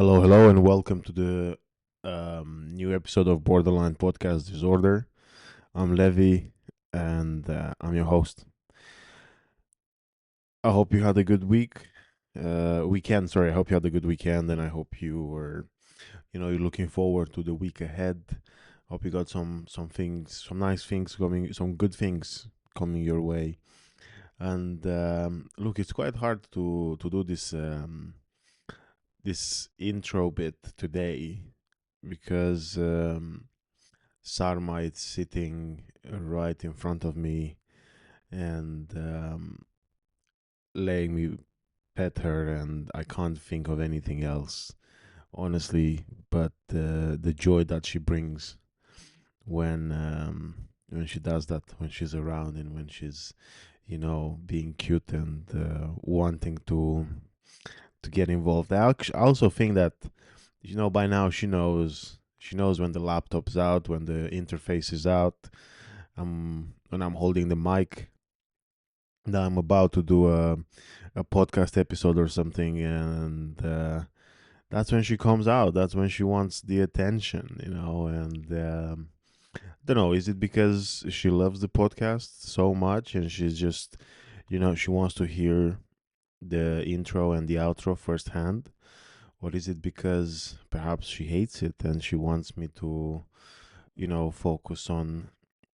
Hello, and welcome to the new episode of Borderline Podcast Disorder. I'm Levi, and I'm your host. I hope you had a good weekend. Sorry, I hope you had a good weekend, and I hope you were, you're looking forward to the week ahead. Hope you got some nice things coming, some good things coming your way. And look, it's quite hard to do this intro bit today because Sarma is sitting right in front of me and letting me pet her, and I can't think of anything else, honestly, but the joy that she brings when she does that, when she's around, and when she's being cute and wanting to get involved. I also think that by now she knows when the laptop's out, when the interface is out, when I'm holding the mic, that I'm about to do a podcast episode or something, and that's when she comes out. That's when she wants the attention, and don't know. Is it because she loves the podcast so much and she's just, she wants to hear the intro and the outro firsthand? Or is it because perhaps she hates it and she wants me to, focus on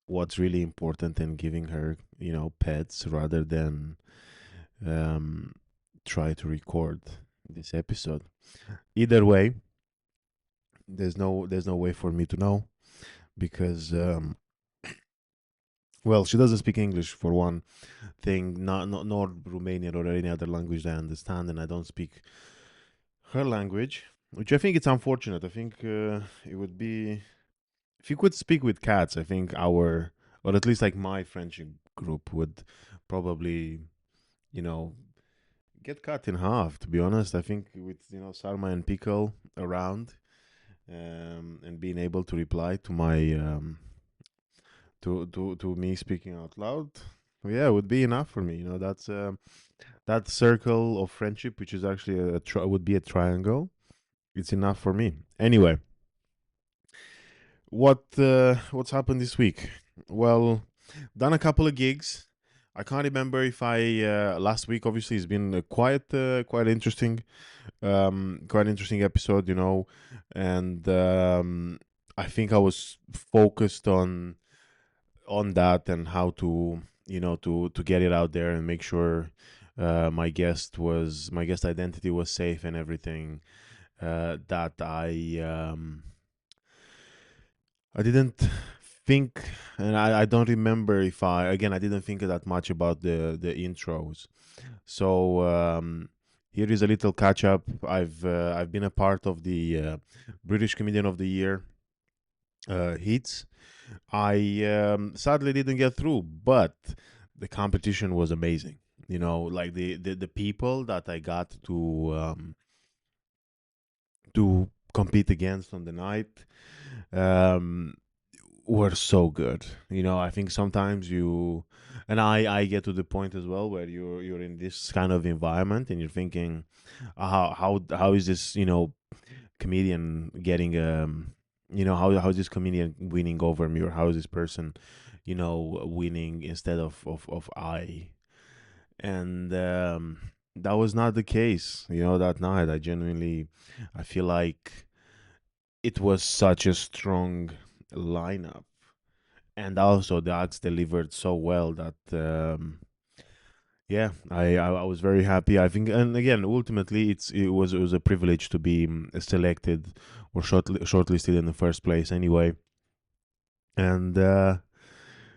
what's really important and giving her, pets rather than um, try to record this episode? Either way, there's no way for me to know because well, she doesn't speak English for one thing, not nor Romanian or any other language that I understand, and I don't speak her language, which I think it's unfortunate. I think it would be if you could speak with cats. I think or at least like my friendship group would probably, you know, get cut in half. To be honest, I think with Sarma and Pickle around, and being able to reply to my to me speaking out loud, yeah, it would be enough for me. That's that circle of friendship, which is actually would be a triangle. It's enough for me. Anyway, what's happened this week? Well, done a couple of gigs. I can't remember if I last week. Obviously, it's been a quite interesting episode, and I think I was focused on that and how to to get it out there and make sure my guest identity was safe and everything. That I didn't think, and I don't remember if I didn't think that much about the intros. So here is a little catch up. I've been a part of the British Comedian of the Year heats. I sadly didn't get through, but the competition was amazing. Like the people that I got to compete against on the night um, were so good. I think sometimes I get to the point as well where you're in this kind of environment and you're thinking, how is this comedian getting how is this comedian winning over me, or how is this person winning instead of I. And that was not the case that night. I feel like it was such a strong lineup, and also the acts delivered so well that yeah, I was very happy. I think, and again, ultimately, it was a privilege to be selected or shortlisted in the first place. Anyway, and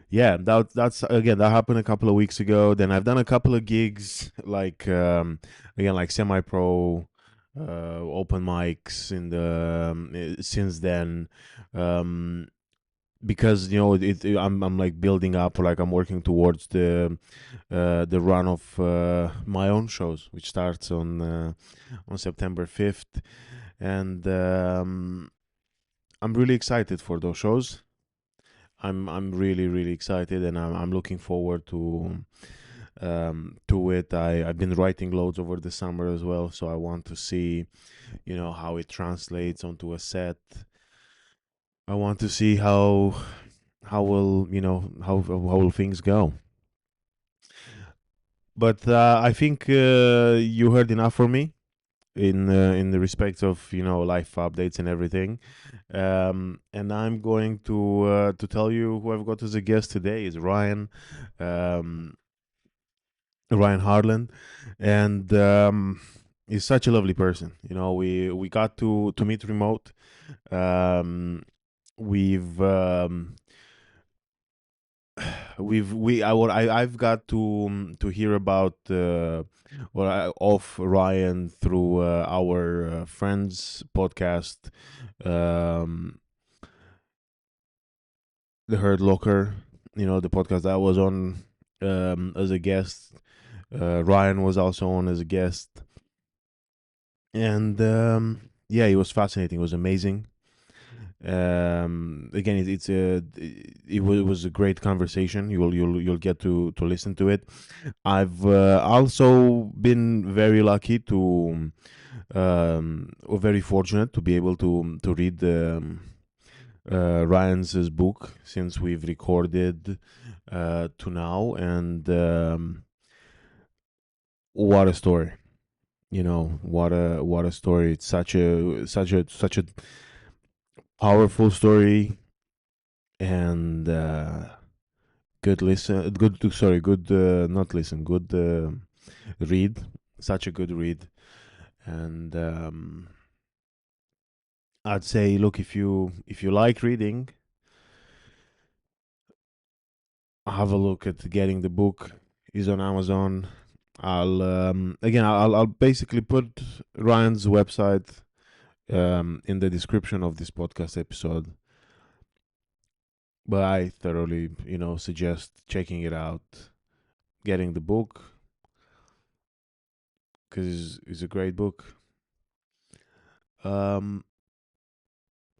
yeah, that's again that happened a couple of weeks ago. Then I've done a couple of gigs, like again, like semi-pro, open mics in the since then. Um, because I'm like building up, like I'm working towards the run of my own shows, which starts on September 5th, and I'm really excited for those shows. I'm really really excited, and I'm looking forward to it. I've been writing loads over the summer as well, so I want to see, how it translates onto a set. I want to see how will how will things go. But I think you heard enough from me in the respect of life updates and everything. And I'm going to tell you who I've got as a guest today is um, Ryan Harland, and he's such a lovely person. We got to meet remote. Um, we've I've got to hear about of Ryan through our friends podcast, um, the Herd Locker. The podcast that I was on as a guest. Ryan was also on as a guest, and yeah, it was fascinating. It was amazing. Again, it was a great conversation. You'll get to listen to it. I've also been very lucky or very fortunate to be able to read Ryan's book since we've recorded to now, and what a story! What a story! It's such a powerful story, and good listen. Good, sorry, good. Not listen. Good read. Such a good read, and I'd say, look, if you like reading, have a look at getting the book. Is on Amazon. I'll basically put Ryan's website in the description of this podcast episode. But I thoroughly, suggest checking it out, getting the book, because it's a great book. Um,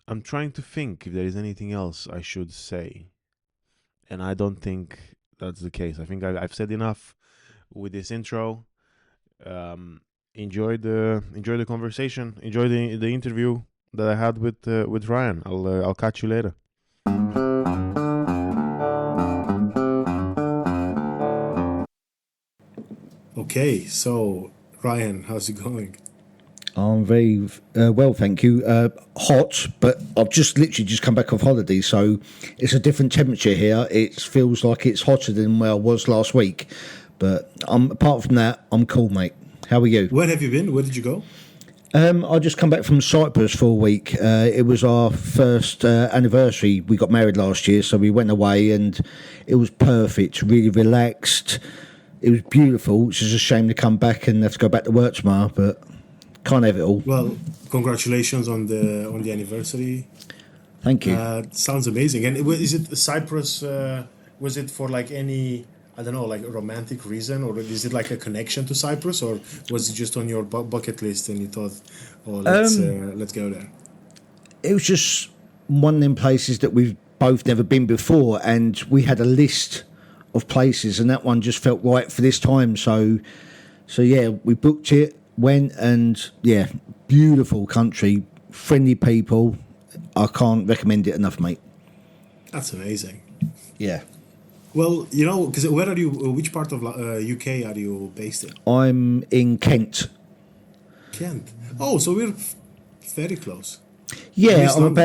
I'm trying to think if there is anything else I should say, and I don't think that's the case. I think I've said enough with this intro. Um, enjoy the conversation. Enjoy the interview that I had with Ryan. I'll catch you later. Okay, so Ryan, how's it going? I'm very well, thank you. Hot, but I've just literally just come back off holiday, so it's a different temperature here. It feels like it's hotter than where I was last week, but apart from that, I'm cool, mate. How are you? Where have you been? Where did you go? I just come back from Cyprus for a week. It was our first anniversary. We got married last year, so we went away, and it was perfect. Really relaxed. It was beautiful. It's just a shame to come back and have to go back to work tomorrow, but can't have it all. Well, congratulations on the anniversary. Thank you. Sounds amazing. And is it Cyprus? Was it for like any, I don't know, like a romantic reason, or is it like a connection to Cyprus, or was it just on your bucket list and you thought, oh, let's go there? It was just one of them places that we've both never been before, and we had a list of places, and that one just felt right for this time. So yeah, we booked it, went, and yeah, beautiful country, friendly people. I can't recommend it enough, mate. That's amazing. Yeah. Well, because where are you? Which part of UK are you based in? I'm in Kent. Kent. Oh, so we're very close. Yeah, I'm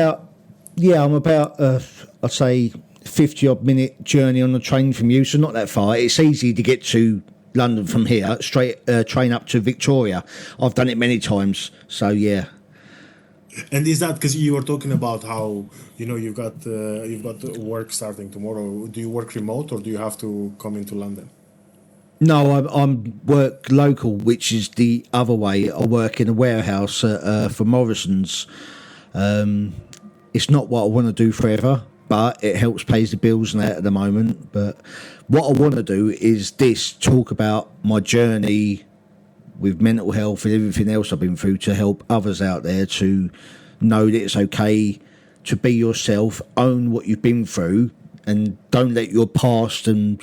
about I'd say 50 odd minute journey on the train from you, so not that far. It's easy to get to London from here, straight train up to Victoria. I've done it many times, so yeah. And is that because you were talking about how you've got work starting tomorrow? Do you work remote or do you have to come into London? No, I'm work local, which is the other way. I work in a warehouse for Morrison's. It's not what I want to do forever, but it helps pays the bills and that at the moment. But what I want to do is talk about my journey with mental health and everything else I've been through to help others out there to know that it's okay to be yourself, own what you've been through, and don't let your past and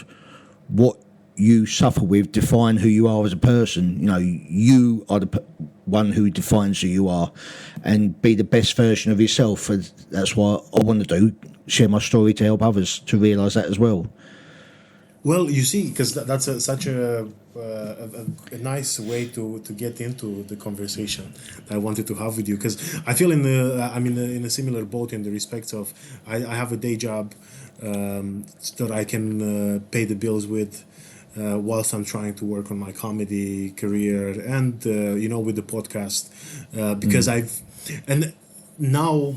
what you suffer with define who you are as a person. You know, you are the one who defines who you are, and be the best version of yourself. And that's what I want to do. Share my story to help others to realise that as well. Well, you see, because that's such a nice way to get into the conversation that I wanted to have with you. Because I feel I'm in a similar boat in the respects of I have a day job that I can pay the bills with. Whilst I'm trying to work on my comedy career and with the podcast, because and now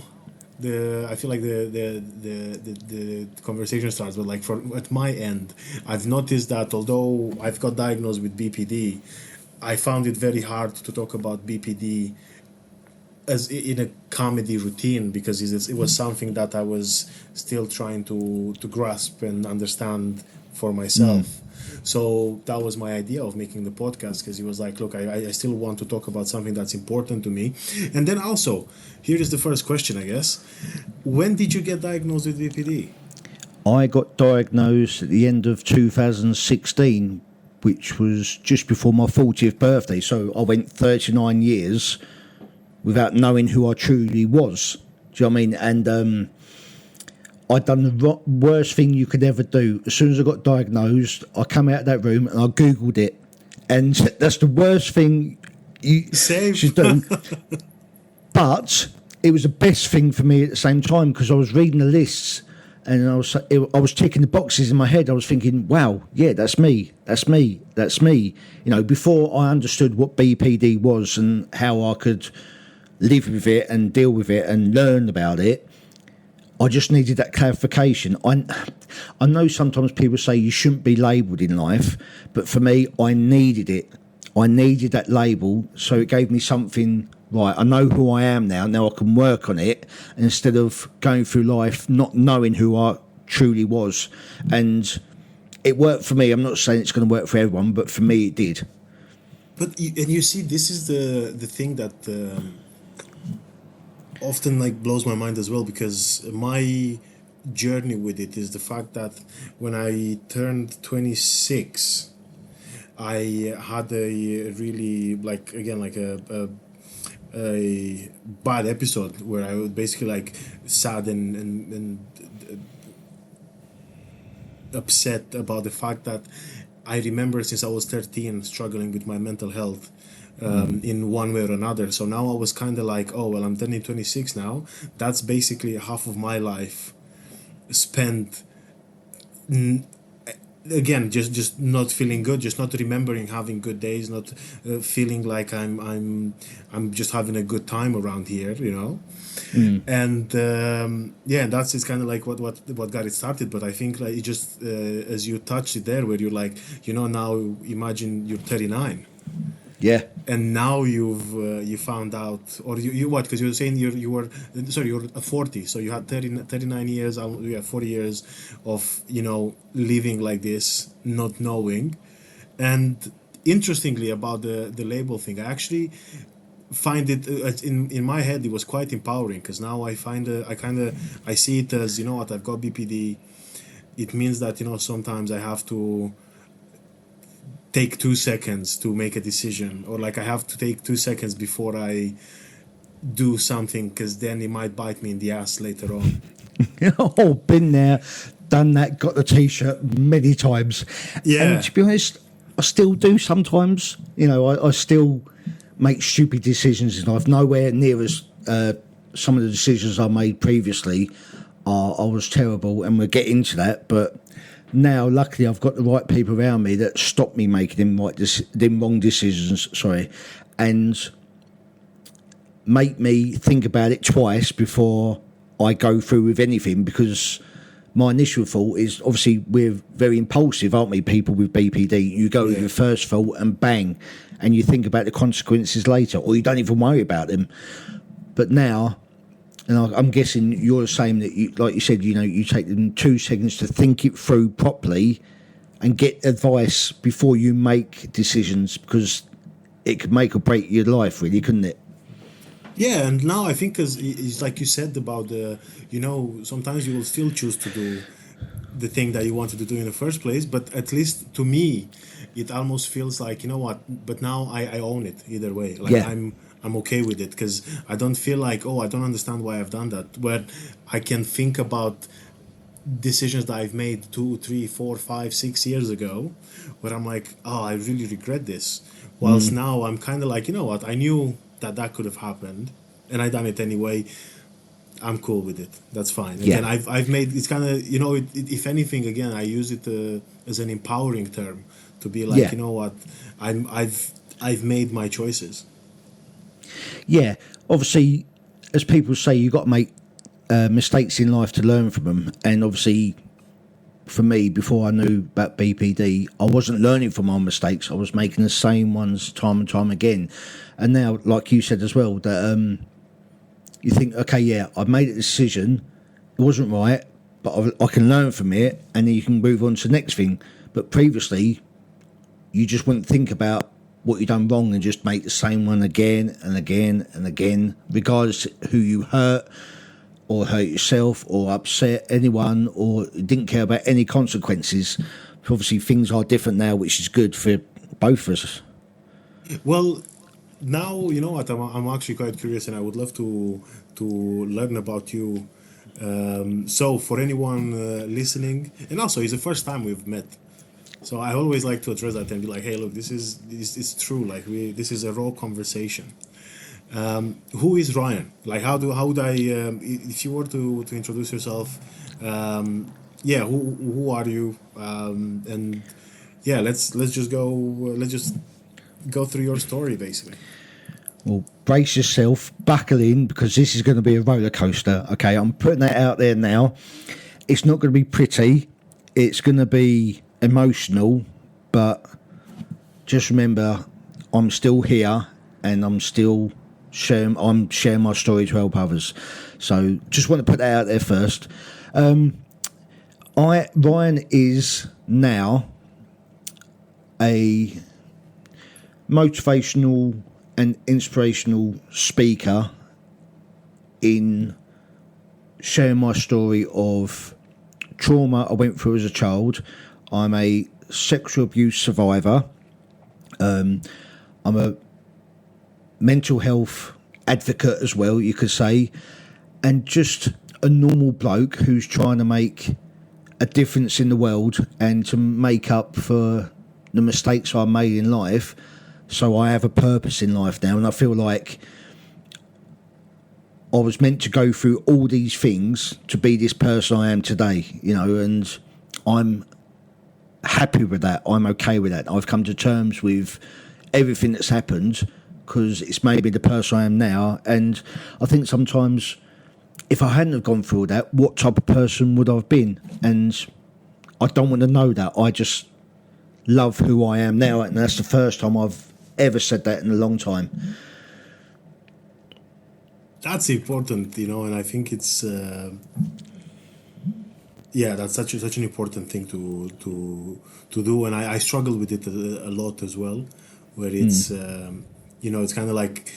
I feel like the conversation starts, but like at my end, I've noticed that although I've got diagnosed with BPD, I found it very hard to talk about BPD as in a comedy routine, because it was something that I was still trying to grasp and understand for myself. So that was my idea of making the podcast, because he was like, look, I still want to talk about something that's important to me. And then also, here is the first question, I guess. When did you get diagnosed with BPD? I got diagnosed at the end of 2016, which was just before my 40th birthday. So I went 39 years without knowing who I truly was. Do you know what I mean? And I'd done the worst thing you could ever do. As soon as I got diagnosed, I come out of that room and I Googled it. And that's the worst thing you should do. But it was the best thing for me at the same time, because I was reading the lists and I was ticking the boxes in my head. I was thinking, wow, yeah, that's me. That's me. That's me. You know, before I understood what BPD was and how I could live with it and deal with it and learn about it, I just needed that clarification. I know sometimes people say you shouldn't be labelled in life, but for me, I needed it. I needed that label, so it gave me something. Right, I know who I am now. Now I can work on it instead of going through life not knowing who I truly was. And it worked for me. I'm not saying it's going to work for everyone, but for me, it did. But you see, this is the thing that often like blows my mind as well, because my journey with it is the fact that when I turned 26, I had a really a bad episode where I was basically like sad and upset about the fact that I remember since I was 13 struggling with my mental health in one way or another. So now I was kind of like, oh, well, I'm turning 26 now. That's basically half of my life spent again just not feeling good, just not remembering having good days, not feeling like I'm just having a good time around here, you know. And that's it's kind of like what got it started. But I think like it just as you touched it there, where you're like, now imagine you're 39. Yeah. And now you found out, or you what? Because you were saying you were 40, so you had 39 years, 40 years of living like this, not knowing. And interestingly about the label thing, I actually find it in my head it was quite empowering, because now I find I see it as, what, I've got BPD. It means that sometimes I have to take 2 seconds to make a decision, or like I have to take 2 seconds before I do something, because then it might bite me in the ass later on. Oh, been there, done that, got the t-shirt many times. Yeah. And to be honest, I still do sometimes. I still make stupid decisions in life, nowhere near as some of the decisions I made previously. I was terrible, and we'll get into that, but now, luckily, I've got the right people around me that stop me making them wrong decisions, and make me think about it twice before I go through with anything, because my initial thought is, obviously, we're very impulsive, aren't we, people with BPD? You go with your first thought and bang, and you think about the consequences later, or you don't even worry about them. But now, and I'm guessing you're the same, that like you said, you take them 2 seconds to think it through properly and get advice before you make decisions, because it could make or break your life, really, couldn't it? Yeah, and now I think, because it's like you said about sometimes you will still choose to do the thing that you wanted to do in the first place. But at least to me, it almost feels like, you know what, but now I own it either way. Like Yeah. I'm okay with it because I don't feel like, oh, I don't understand why I've done that. Where I can think about decisions that I've made 2, 3, 4, 5, 6 years ago, where I'm like, oh, I really regret this. Whilst now I'm kind of like, you know what, I knew that that could have happened, and I done it anyway. I'm cool with it. That's fine. Again, Yeah. I've made it's kind of, you know, if anything, again, I use it as an empowering term to be like, Yeah. you know what, I've made my choices. Yeah. Obviously, as people say, you've got to make mistakes in life to learn from them. And obviously, for me, before I knew about BPD, I wasn't learning from my mistakes. I was making the same ones time and time again. And now, like you said as well, that you think, okay, yeah, I've made a decision. It wasn't right, but I can learn from it, and then you can move on to the next thing. But previously, you just wouldn't think about what you've done wrong and just make the same one again and again and again, regardless who you hurt or hurt yourself or upset anyone or didn't care about any consequences. Obviously, things are different now, which is good for both of us. Well, now you know what, I'm actually quite curious, and I would love to learn about you. So for anyone listening, and also it's the first time we've met. So I always like to address that and be like, "Hey, look, this is true. Like this is a raw conversation." Who is Ryan? Like, how would I, if you were to introduce yourself, yeah, who are you? And yeah, let's just go through your story basically. Well, brace yourself, buckle in, because this is going to be a roller coaster. Okay, I'm putting that out there now. It's not going to be pretty. It's going to be emotional, but just remember, I'm still here, and I'm sharing my story to help others. So just want to put that out there first. Ryan is now a motivational and inspirational speaker in sharing my story of trauma I went through as a child. I'm a sexual abuse survivor. I'm a mental health advocate as well, you could say, and just a normal bloke who's trying to make a difference in the world and to make up for the mistakes I made in life. So I have a purpose in life now, and I feel like I was meant to go through all these things to be this person I am today, you know, and I'm happy with that. I'm okay with that. I've come to terms with everything that's happened because it's made me the person I am now. And I think sometimes if I hadn't have gone through all that, what type of person would I have been? And I don't want to know that. I just love who I am now, and that's the first time I've ever said that in a long time. That's important, you know, and I think it's yeah, that's such an important thing to do, and I struggle with it a lot as well, where it's you know, it's kind of like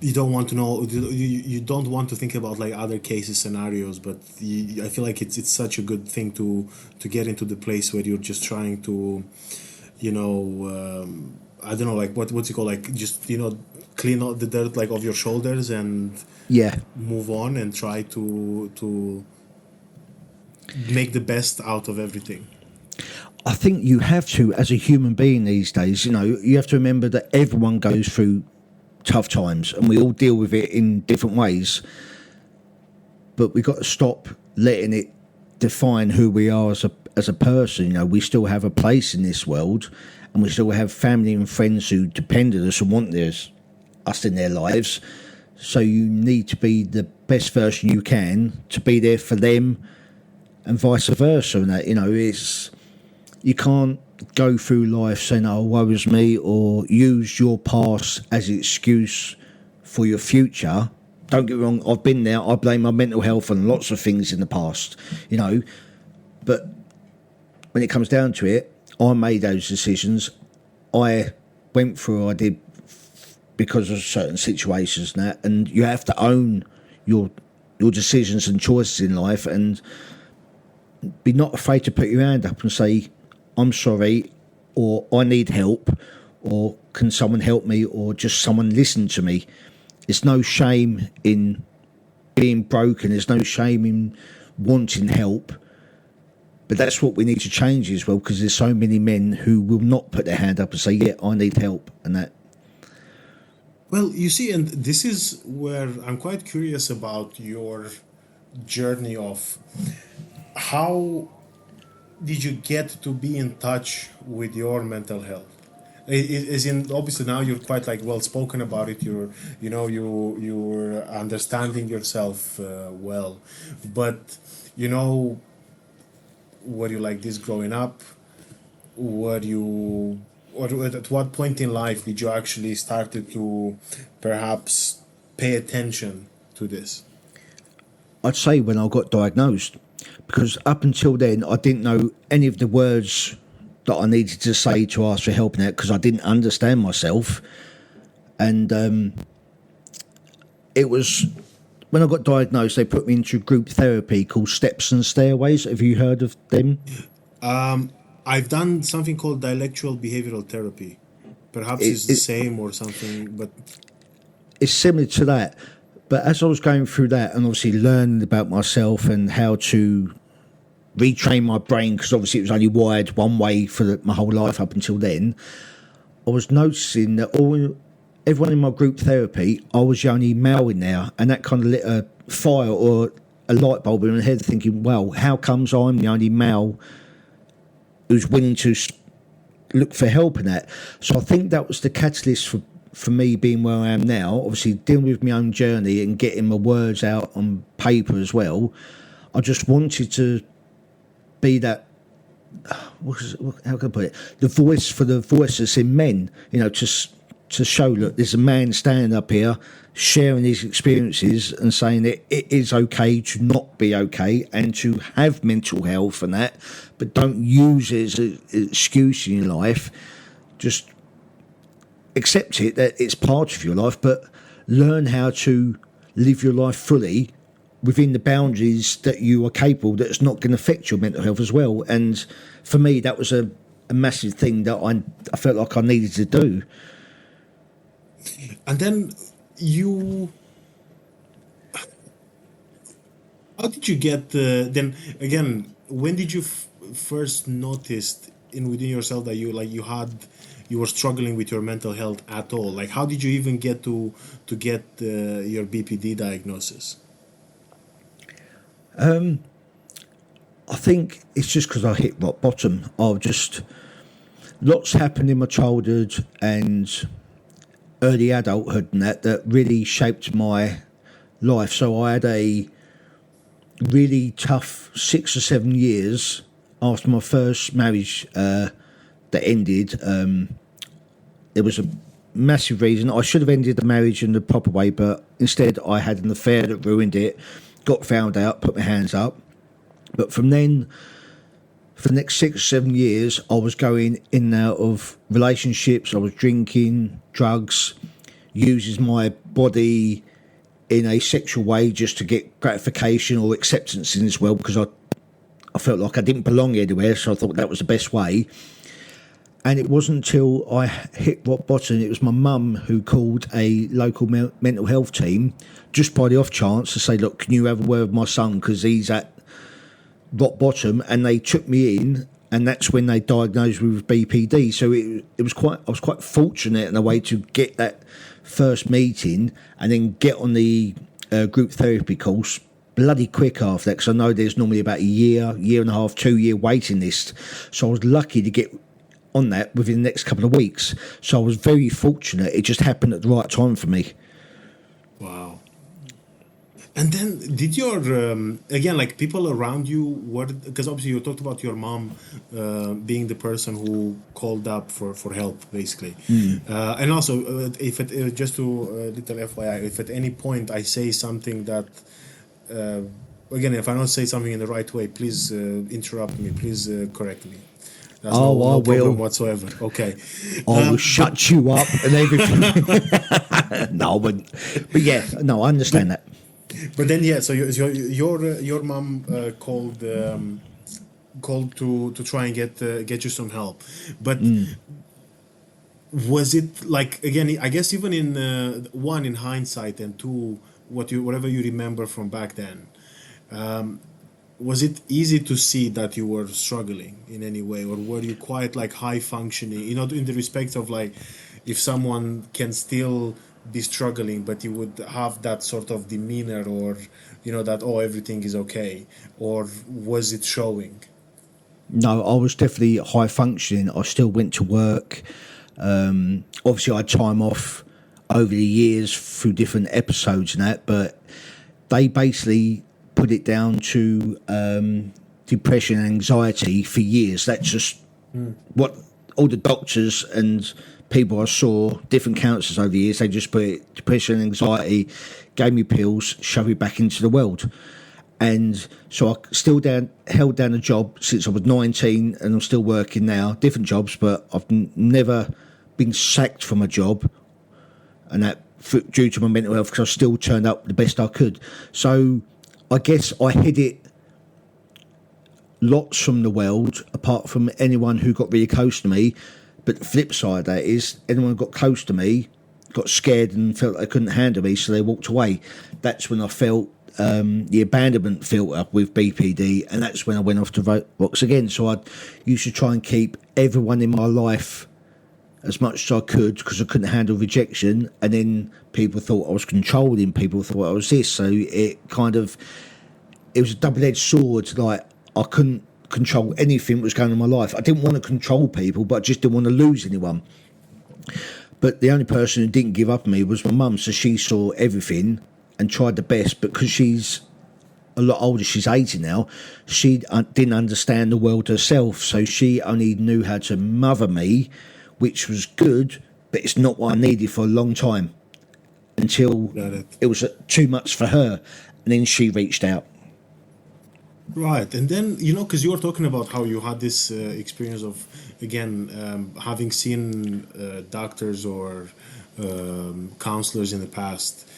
you don't want to know, you don't want to think about like other cases scenarios, but I feel like it's such a good thing to get into the place where you're just trying to, you know, I don't know, like what's it called, like just, you know, clean out the dirt like off your shoulders and Yeah. move on and try to make the best out of everything. I think you have to, as a human being these days, you know, you have to remember that everyone goes through tough times and we all deal with it in different ways. But we've got to stop letting it define who we are as a person. You know, we still have a place in this world, and we still have family and friends who depend on us and want us in their lives. So you need to be the best version you can to be there for them, and vice versa. And that, you know, you can't go through life saying, "Oh, woe is me," or use your past as an excuse for your future. Don't get me wrong, I've been there. I blame my mental health on lots of things in the past, you know. But when it comes down to it, I made those decisions. I went through, I did, because of certain situations and that. And you have to own your decisions and choices in life. And be not afraid to put your hand up and say, I'm sorry, or I need help, or can someone help me, or just someone listen to me. There's no shame in being broken. There's no shame in wanting help. But that's what we need to change as well, because there's so many men who will not put their hand up and say, yeah, I need help, and that. Well, you see, and this is where I'm quite curious about your journey of how did you get to be in touch with your mental health? Is in obviously now you're quite like well spoken about it. You're understanding yourself well, but you know, were you like this growing up? Were you, or at what point in life did you actually started to perhaps pay attention to this? I'd say when I got diagnosed, because up until then I didn't know any of the words that I needed to say to ask for help in that, because I didn't understand myself. And it was when I got diagnosed, they put me into group therapy called Steps and Stairways. Have you heard of them? I've done something called dialectual behavioral therapy. Perhaps it's the same or something, but It's similar to that. But as I was going through that and obviously learning about myself and how to retrain my brain, because obviously it was only wired one way for my whole life up until then, I was noticing that everyone in my group therapy, I was the only male in there, and that kind of lit a fire or a light bulb in my head, thinking, well, how comes I'm the only male who's willing to look for help in that? So I think that was the catalyst for me being where I am now, obviously dealing with my own journey and getting my words out on paper as well. I just wanted to be that, how can I put it, the voice for the voiceless in men, you know, to show, look, there's a man standing up here sharing his experiences and saying that it is okay to not be okay and to have mental health and that, but don't use it as an excuse in your life. Just accept it, that it's part of your life, but learn how to live your life fully within the boundaries that you are capable, that's not going to affect your mental health as well. And for me, that was a massive thing that I felt like I needed to do. and then how did you get then again? When did you first notice within yourself that you were struggling with your mental health at all? Like, how did you even get to get your BPD diagnosis? I think it's just because I hit rock bottom. Lots happened in my childhood and early adulthood and that really shaped my life. So I had a really tough 6 or 7 years after my first marriage that ended. There was a massive reason. I should have ended the marriage in the proper way, but instead I had an affair that ruined it. Got found out, put my hands up. But from then, for the next 6 or 7 years, I was going in and out of relationships. I was drinking, drugs, uses my body in a sexual way just to get gratification or acceptance in as well, because I felt like I didn't belong anywhere, so I thought that was the best way. And it wasn't until I hit rock bottom, it was my mum who called a local mental health team just by the off chance to say, look, can you have a word with my son because he's at rock bottom? And they took me in, and that's when they diagnosed me with BPD. So I was quite fortunate in a way to get that first meeting and then get on the group therapy course bloody quick after that, because I know there's normally about a year and a half, 2-year waiting list. So I was lucky to get on that within the next couple of weeks. So I was very fortunate. It just happened at the right time for me. Wow. And then did your again, like, people around you, because obviously you talked about your mom being the person who called up for help, basically. And also if it, just to little FYI, if at any point I say something that again, if I don't say something in the right way, please interrupt me, please correct me. That's no problem whatsoever. Okay. I will shut you up and everything. No, but yeah, no, I understand that. But then, yeah, so your mom called called to try and get you some help. But was it like, again, I guess even in one, in hindsight, and two, whatever you remember from back then, was it easy to see that you were struggling in any way, or were you quite like high functioning, in the respect of like, if someone can still be struggling but you would have that sort of demeanor, or that, oh, everything is okay, or was it showing? No, I was definitely high functioning. I still went to work. Obviously, I had time off over the years through different episodes and that, but they basically put it down to depression and anxiety for years. That's just what all the doctors and people I saw, different counsellors over the years, they just put it, depression and anxiety, gave me pills, shoved me back into the world. And so I still held down a job since I was 19, and I'm still working now, different jobs, but I've never been sacked from a job, and that due to my mental health, because I still turned up the best I could. So I guess I hid it lots from the world, apart from anyone who got really close to me. But the flip side of that is, anyone who got close to me got scared and felt they couldn't handle me, so they walked away. That's when I felt the abandonment filter with BPD, and that's when I went off to rocks again. So I used to try and keep everyone in my life as much as I could, because I couldn't handle rejection, and then people thought I was controlling, people thought I was this, so it was a double-edged sword. Like, I couldn't control anything that was going on in my life. I didn't want to control people, but I just didn't want to lose anyone. But the only person who didn't give up on me was my mum, so she saw everything and tried the best, but because she's a lot older, she's 80 now, she didn't understand the world herself, so she only knew how to mother me, which was good, but it's not what I needed for a long time, until it was too much for her, and then she reached out. Right, and then, because you were talking about how you had this experience of, again, having seen doctors or counselors in the past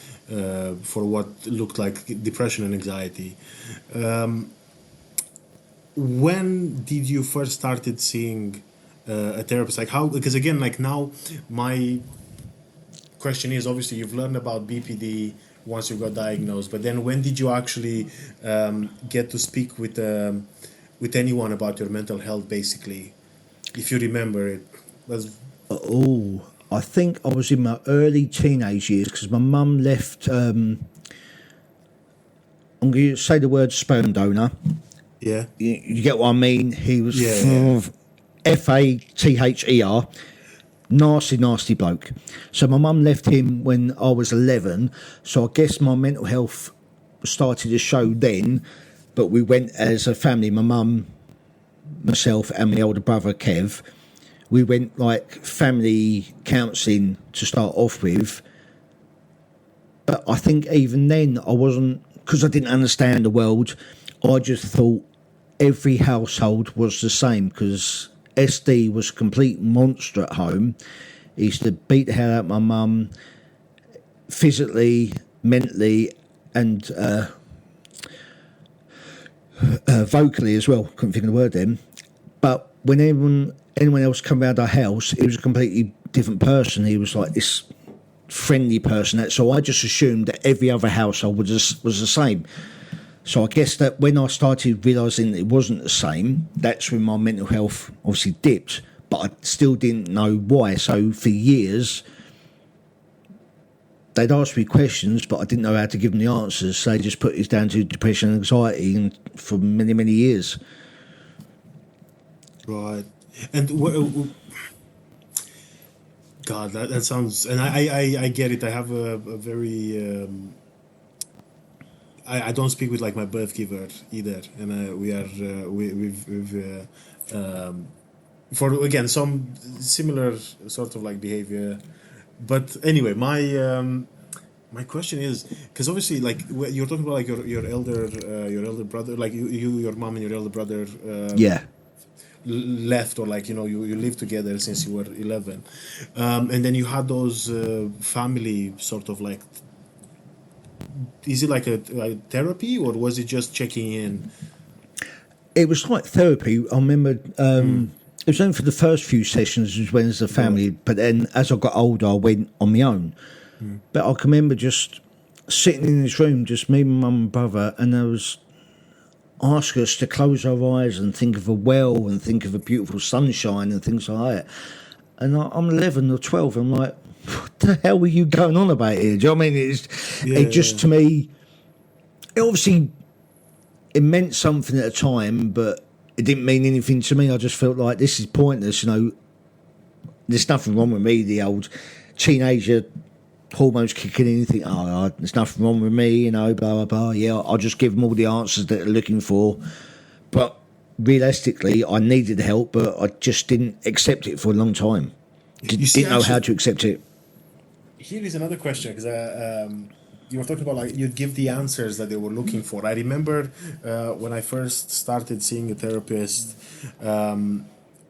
for what looked like depression and anxiety. When did you first started seeing a therapist? Like, how? Because again, like, now my question is, obviously you've learned about BPD once you got diagnosed, but then when did you actually get to speak with anyone about your mental health, basically, if you remember it? Oh, I think I was in my early teenage years, because my mum left, I'm going to say the word sperm donor. Yeah. You get what I mean? He was Yeah. Father, nasty bloke. So my mum left him when I was 11, so I guess my mental health started to show then, but we went as a family, my mum, myself and my older brother Kev. We went like family counselling to start off with, but I think even then I wasn't, because I didn't understand the world, I just thought every household was the same, because SD was a complete monster at home. He used to beat the hell out of my mum, physically, mentally, and vocally as well. Couldn't think of the word then. But when anyone else come around our house, he was a completely different person. He was like this friendly person. So I just assumed that every other household was the same. So I guess that when I started realising it wasn't the same, that's when my mental health obviously dipped, but I still didn't know why. So for years, they'd ask me questions, but I didn't know how to give them the answers. So they just put it down to depression and anxiety, and for many, many years. Right. And God, that sounds, and I get it. I have a very I don't speak with like my birth giver either, and we've for again some similar sort of like behavior. But anyway, my question is, because obviously, like, you're talking about like your elder brother, like your mom and your elder brother Yeah. left, or like, you lived together since you were 11, and then you had those family sort of like, is it like a therapy, or was it just checking in? it was like therapy. I remember it was only for the first few sessions as well as the family, but then as I got older, I went on my own. But I can remember just sitting in this room, just me, my mum and brother, and I was asking us to close our eyes and think of a well and think of a beautiful sunshine and things like that. And I'm 11 or 12, I'm like, what the hell were you going on about here? Do you know what I mean? It just, to me, it obviously, it meant something at a time, but it didn't mean anything to me. I just felt like this is pointless, you know. There's nothing wrong with me, the old teenager hormones kicking in, you think, oh, there's nothing wrong with me, you know, blah, blah, blah. Yeah, I'll just give them all the answers that they're looking for. But realistically, I needed help, but I just didn't accept it for a long time. Didn't know how to accept it. Here is another question, because you were talking about like you'd give the answers that they were looking for. I remember when I first started seeing a therapist, I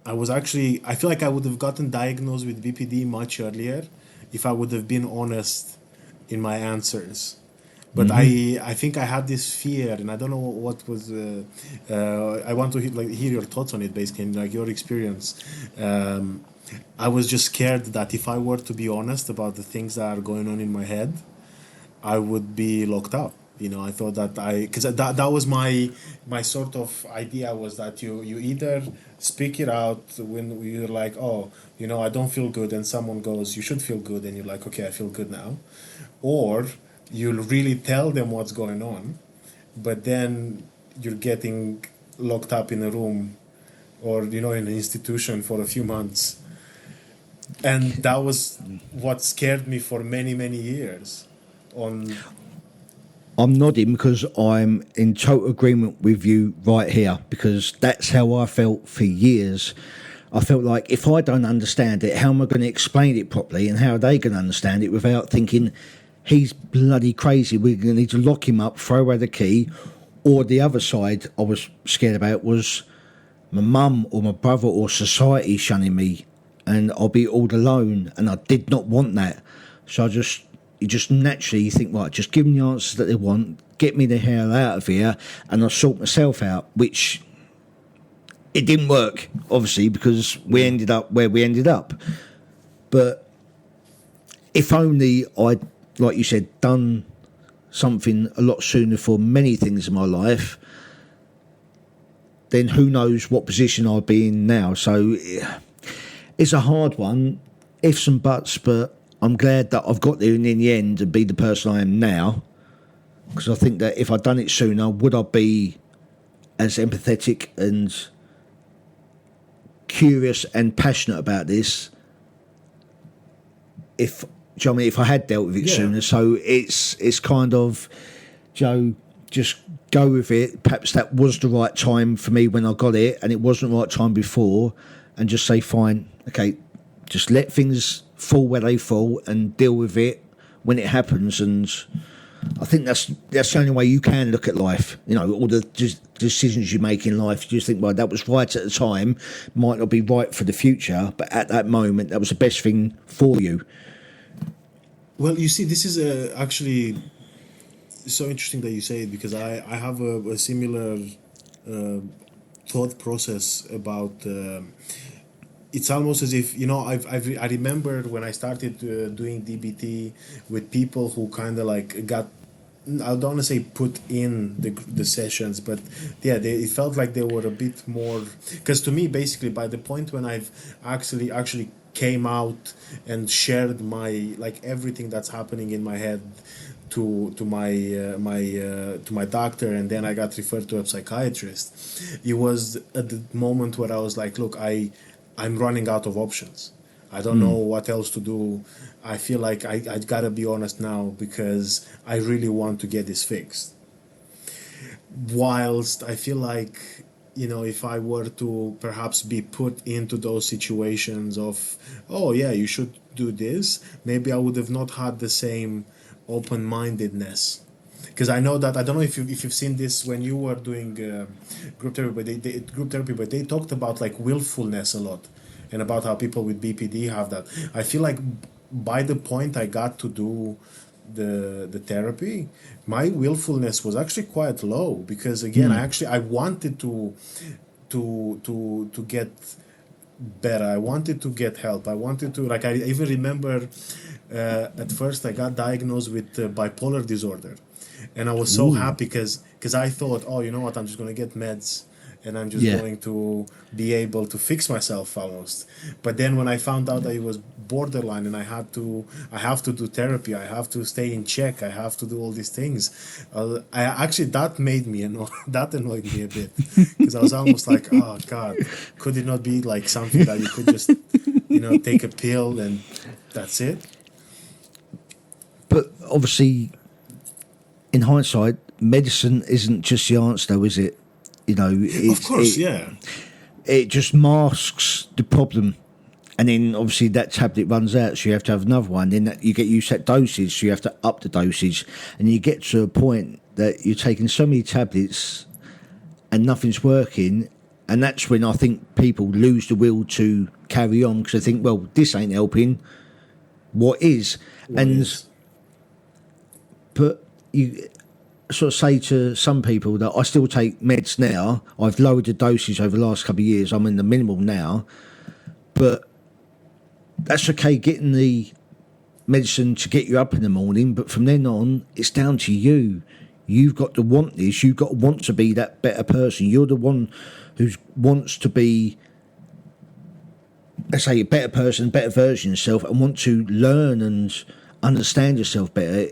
feel like I would have gotten diagnosed with BPD much earlier if I would have been honest in my answers. But I think I had this fear, and I don't know what was. I want to hear your thoughts on it, basically, and like your experience. I was just scared that if I were to be honest about the things that are going on in my head, I would be locked out. You know, I thought that because that was my sort of idea, was that you either speak it out when you're like, oh, you know, I don't feel good, and someone goes, you should feel good, and you're like, okay, I feel good now, or you'll really tell them what's going on, but then you're getting locked up in a room, or you know, in an institution for a few months, and that was what scared me for many years. I'm nodding because I'm in total agreement with you right here, because that's how I felt for years. I felt like if I don't understand it, how am I going to explain it properly, and how are they going to understand it without thinking he's bloody crazy, we're going to need to lock him up, throw away the key? Or the other side I was scared about was my mum or my brother or society shunning me, and I'll be all alone, and I did not want that. So you just naturally think, right, just give them the answers that they want, get me the hell out of here, and I'll sort myself out, which it didn't work, obviously, because we ended up where we ended up. But if only I'd, like you said, done something a lot sooner for many things in my life, then who knows what position I'd be in now. So it's a hard one, ifs and buts, but I'm glad that I've got there in the end to be the person I am now, because I think that if I'd done it sooner, would I be as empathetic and curious and passionate about this if, do you know what I mean, if I had dealt with it sooner? So it's kind of, Joe, just go with it. Perhaps that was the right time for me when I got it, and it wasn't the right time before, and just say, fine, okay, just let things fall where they fall and deal with it when it happens. And I think that's the only way you can look at life. You know, all the decisions you make in life, you just think, well, that was right at the time, might not be right for the future, but at that moment, that was the best thing for you. Well, you see, this is actually so interesting that you say it, because I have a similar thought process about. It's almost as if, you know, I remembered when I started doing DBT with people who kind of like got, I don't want to say put in the sessions, but yeah, it felt like they were a bit more, because to me, basically, by the point when I've actually came out and shared my, like, everything that's happening in my head to my doctor, and then I got referred to a psychiatrist, it was at the moment where I was like, look, I'm running out of options. I don't know what else to do. I feel like I gotta be honest now, because I really want to get this fixed. Whilst I feel like, you know, if I were to perhaps be put into those situations of, oh yeah, you should do this, maybe I would have not had the same open-mindedness. Because I know that, I don't know if you've seen this when you were doing group therapy, but they talked about like willfulness a lot, and about how people with BPD have that. I feel like by the point I got to do the therapy, my willfulness was actually quite low, because again, I wanted to get better. I wanted to get help. I wanted to, like, I even remember at first I got diagnosed with bipolar disorder, and I was so happy because I thought, oh, you know what, I'm just going to get meds and I'm just Yeah. going to be able to fix myself almost. But then when I found out that it was borderline and I have to do therapy, I have to stay in check, I have to do all these things. I actually, that made me that annoyed me a bit, because I was almost like, oh God, could it not be like something that you could just take a pill and that's it? But obviously, in hindsight, medicine isn't just the answer, though, is it? Of course, yeah. It just masks the problem. And then obviously that tablet runs out, so you have to have another one. Then you get used to that dosage, so you have to up the dosage. And you get to a point that you're taking so many tablets and nothing's working. And that's when I think people lose the will to carry on, because they think, well, this ain't helping. What is? But you sort of say to some people that I still take meds now. I've lowered the dosage over the last couple of years. I'm in the minimal now. But that's okay, getting the medicine to get you up in the morning. But from then on, it's down to you. You've got to want this. You've got to want to be that better person. You're the one who wants to be, let's say, a better person, better version of yourself, and want to learn and understand yourself better.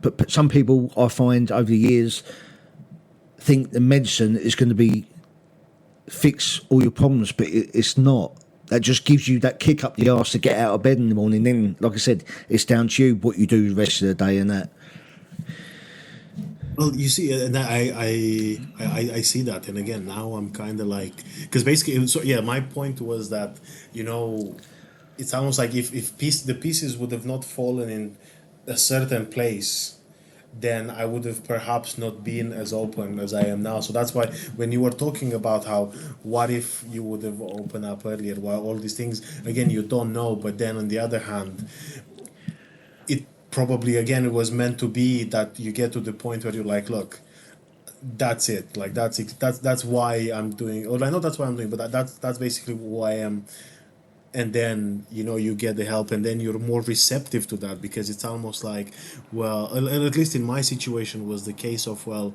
But some people, I find over the years, think the medicine is going to fix all your problems, but it's not. That just gives you that kick up the arse to get out of bed in the morning. Then, like I said, it's down to you what you do the rest of the day and that. Well, you see, and I see that, and again, now I'm kind of like, because basically, so yeah, my point was that it's almost like if the pieces would have not fallen in a certain place, then I would have perhaps not been as open as I am now. So that's why when you were talking about how, what if you would have opened up earlier, well, all these things, again, you don't know. But then on the other hand, it probably, again, it was meant to be that you get to the point where you're like, look, that's it. Like, that's why I'm doing, or I know that's why I'm doing, but that's basically who I am. And then you get the help, and then you're more receptive to that, because it's almost like, well, and at least in my situation was the case of, well,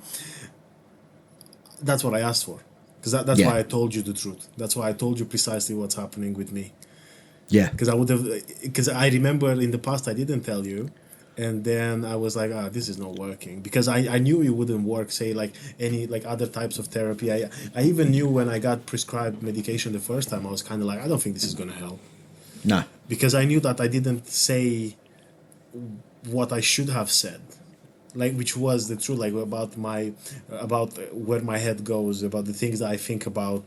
that's what I asked for, because that's why I told you the truth. That's why I told you precisely what's happening with me. Yeah. Because I remember in the past I didn't tell you, and then I was like, this is not working, because I knew it wouldn't work, say, like any like other types of therapy. I even knew when I got prescribed medication the first time, I was kind of like, I don't think this is going to help. No. Because I knew that I didn't say what I should have said, like, which was the truth, like about where my head goes, about the things that I think about,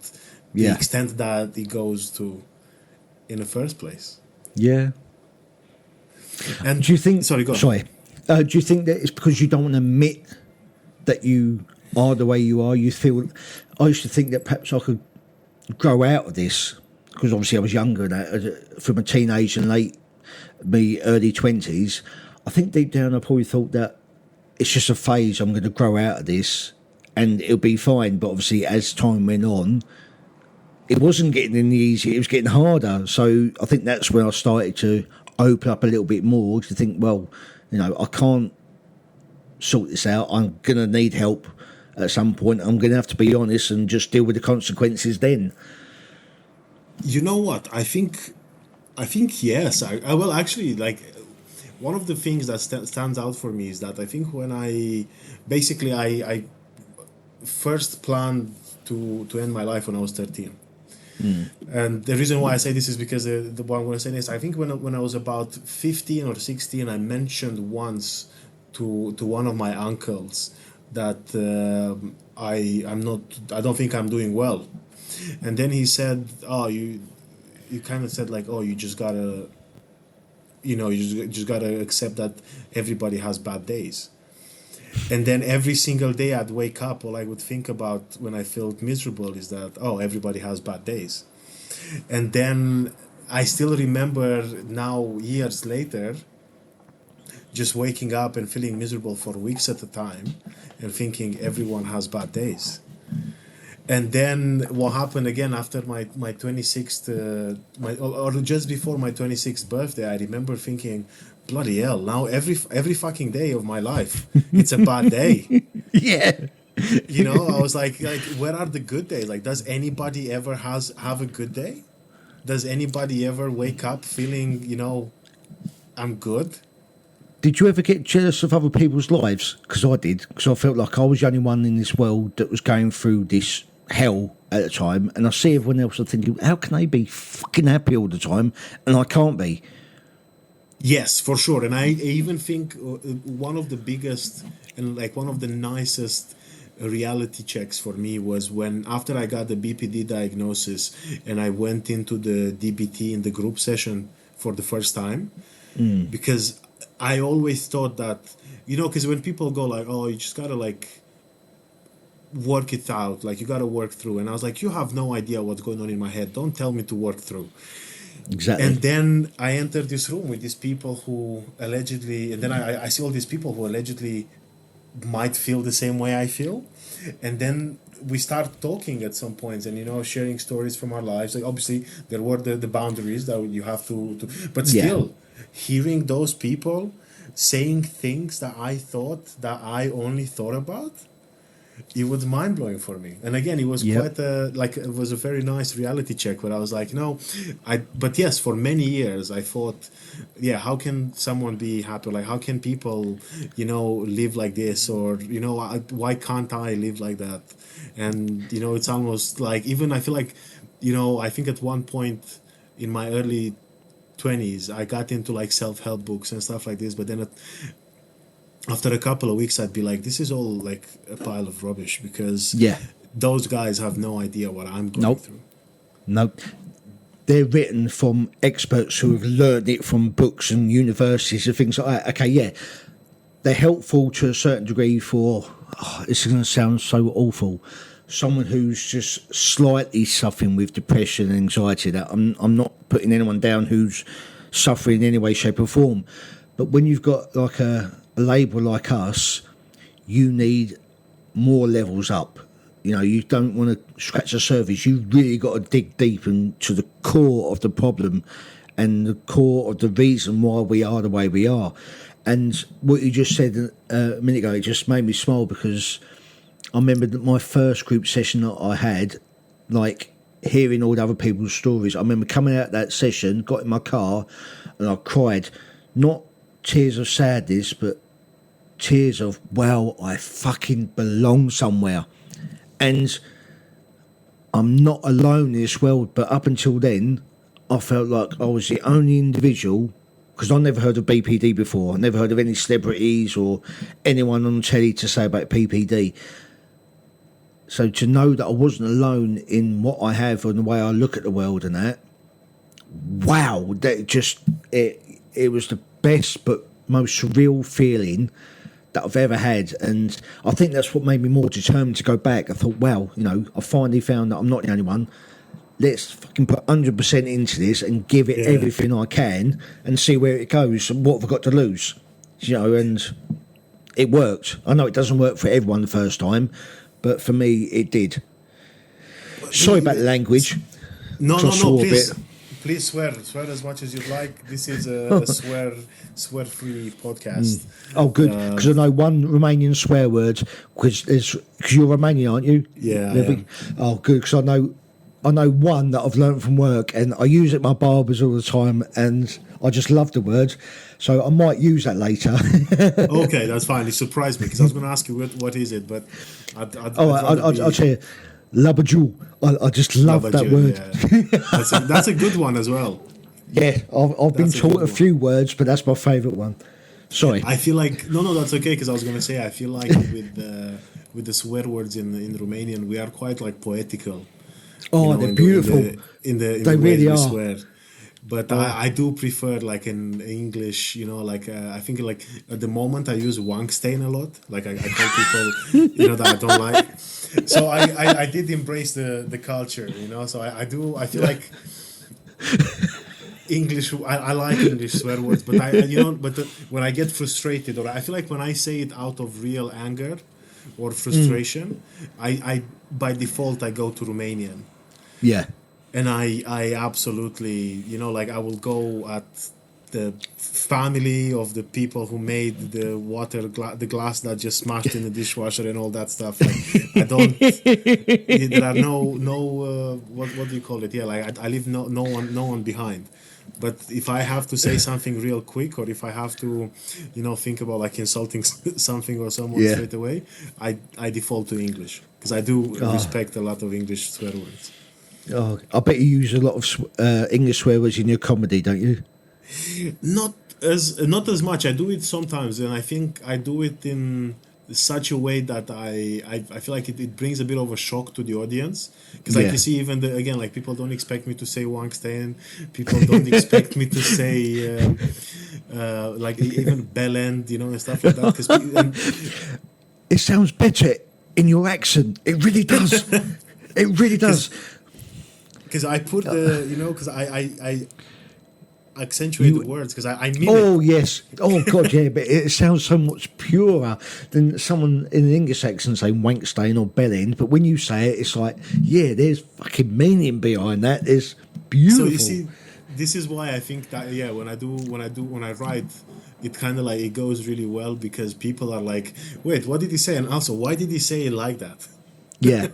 the extent that it goes to in the first place. Yeah. And do you think? Sorry, go on. Sorry. Do you think that it's because you don't want to admit that you are the way you are? You feel. I used to think that perhaps I could grow out of this, because obviously I was younger from a teenage and early 20s. I think deep down I probably thought that it's just a phase. I'm going to grow out of this, and it'll be fine. But obviously, as time went on, it wasn't getting any easier. It was getting harder. So I think that's when I started to open up a little bit more, to think, well, I can't sort this out. I'm going to need help at some point. I'm going to have to be honest and just deal with the consequences then. You know what? I think yes. I will actually, like, one of the things that stands out for me is that I think when I first planned to end my life when I was 13. And the reason why I say this is because the one when I say this, I think when I was about 15 or 16, I mentioned once to one of my uncles that I don't think I'm doing well. And then he said, "Oh, you kind of said like, oh, you just gotta, you just gotta accept that everybody has bad days." And then every single day I'd wake up, all I would think about when I felt miserable is that, oh, everybody has bad days. And then I still remember now, years later, just waking up and feeling miserable for weeks at a time and thinking everyone has bad days. And then what happened again after my 26th, or just before my 26th birthday, I remember thinking, bloody hell, now every fucking day of my life, it's a bad day. Yeah. You know, I was like, where are the good days? Like, does anybody ever have a good day? Does anybody ever wake up feeling, I'm good? Did you ever get jealous of other people's lives? Because I did. Because I felt like I was the only one in this world that was going through this hell at the time. And I see everyone else and thinking, how can they be fucking happy all the time? And I can't be. Yes, for sure. And I even think one of the biggest and like one of the nicest reality checks for me was when after I got the BPD diagnosis and I went into the DBT in the group session for the first time. Because I always thought that, because when people go like, oh, you just gotta like work it out, like you gotta work through. And I was like, you have no idea what's going on in my head. Don't tell me to work through. Exactly. And then I entered this room with these people who allegedly, and then I see all these people who allegedly might feel the same way I feel. And then we start talking at some points and, sharing stories from our lives. Like obviously there were the boundaries that you have to but still hearing those people saying things that I thought that I only thought about, it was mind blowing for me. And again, it was quite it was a very nice reality check where I was like, but yes, for many years I thought, how can someone be happy? Like, how can people, live like this? Or, why can't I live like that? And, it's almost like, even I feel like, I think at one point in my early 20s, I got into like self-help books and stuff like this. But then after a couple of weeks, I'd be like, this is all like a pile of rubbish because those guys have no idea what I'm going through. Nope. They're written from experts who have learned it from books and universities and things like that. Okay, yeah. They're helpful to a certain degree for, this is going to sound so awful, someone who's just slightly suffering with depression and anxiety. That I'm not putting anyone down who's suffering in any way, shape or form. But when you've got like a label like us, you need more levels up. You don't want to scratch the surface. You've really got to dig deep into the core of the problem and the core of the reason why we are the way we are. And what you just said a minute ago, it just made me smile because I remember that my first group session that I had, like hearing all the other people's stories. I remember coming out that session, got in my car and I cried. Not tears of sadness, but tears of, wow, I fucking belong somewhere. And I'm not alone in this world, but up until then, I felt like I was the only individual, because I never heard of BPD before. I never heard of any celebrities or anyone on telly to say about PPD. So to know that I wasn't alone in what I have and the way I look at the world and that, wow, that just, it was the best but most surreal feeling that I've ever had. And I think that's what made me more determined to go back. I thought, well, I finally found that I'm not the only one. Let's fucking put 100% into this and give it everything I can and see where it goes and what have I got to lose. And it worked. I know it doesn't work for everyone the first time, but for me it did. Sorry about the language. No, please. Please swear as much as you'd like. This is a swear-free podcast. Oh, good, because I know one Romanian swear word. Because you're Romanian, aren't you? Yeah. Oh, good, because I know one that I've learned from work, and I use it at my barbers all the time, and I just love the word. So I might use that later. Okay, that's fine. It surprised me because I was going to ask you what is it, but I'll tell you. Labajou. I just love that word. Yeah. That's a good one as well. Yeah, I've been taught a few words, but that's my favourite one. Sorry. I feel like no, that's okay because I was going to say I feel like with the swear words in Romanian we are quite like poetical. Oh, they're beautiful. In the they way really we are. swear. But I do prefer like in English, I think like at the moment I use Wankstein a lot. Like I tell people, that I don't like. So I did embrace the culture, So I feel like English. I like English swear words, but when I get frustrated, or I feel like when I say it out of real anger or frustration, I by default I go to Romanian, Yeah. and I absolutely, like I will go at the family of the people who made the the glass that just smashed in the dishwasher and all that stuff. Like I don't. There are no what do you call it? Yeah, like I leave no one behind. But if I have to say something real quick, or if I have to, think about like insulting something or someone Yeah. straight away, I default to English because I do respect a lot of English swear words. Oh, I bet you use a lot of English swear words in your comedy, don't you? Not as much. I do it sometimes, and I think I do it in such a way that I feel like it brings a bit of a shock to the audience, because like Yeah. you see, even again, like people don't expect me to say Wangstein, people don't expect me to say like even Bellend, and stuff like that, It sounds better in your accent. It really does. It really does. because I put because I accentuate the words because I mean Oh it. yes. Oh god, yeah. But it sounds so much purer than someone in an English accent saying Wankstein or Bellend. But when you say it, it's like, yeah, there's fucking meaning behind that. There's beautiful. So you see, this is why I think that when I write, it kind of like it goes really well because people are like, wait, what did he say? And also, why did he say it like that? Yeah.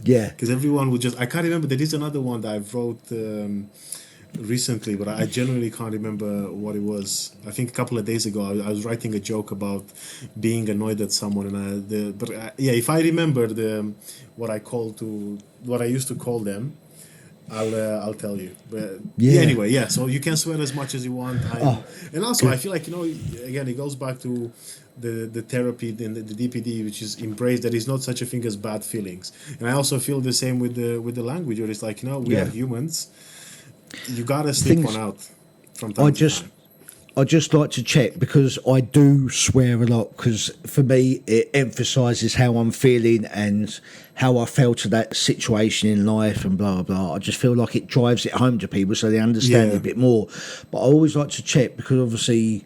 Yeah. Because everyone would just, I can't remember. There is another one that I wrote recently, but I genuinely can't remember what it was. I think a couple of days ago, I was writing a joke about being annoyed at someone, and yeah, if I remember what I used to call them, I'll tell you. But Yeah. anyway, yeah. So you can swear as much as you want. And also, I feel like again, it goes back to the therapy, the DPD, which is embrace that is not such a thing as bad feelings. And I also feel the same with the language, where it's like we are humans. You gotta slip one out from time to time. I just like to check because I do swear a lot because for me it emphasises how I'm feeling and how I felt to that situation in life and blah, blah, blah. I just feel like it drives it home to people so they understand it a bit more. But I always like to check because obviously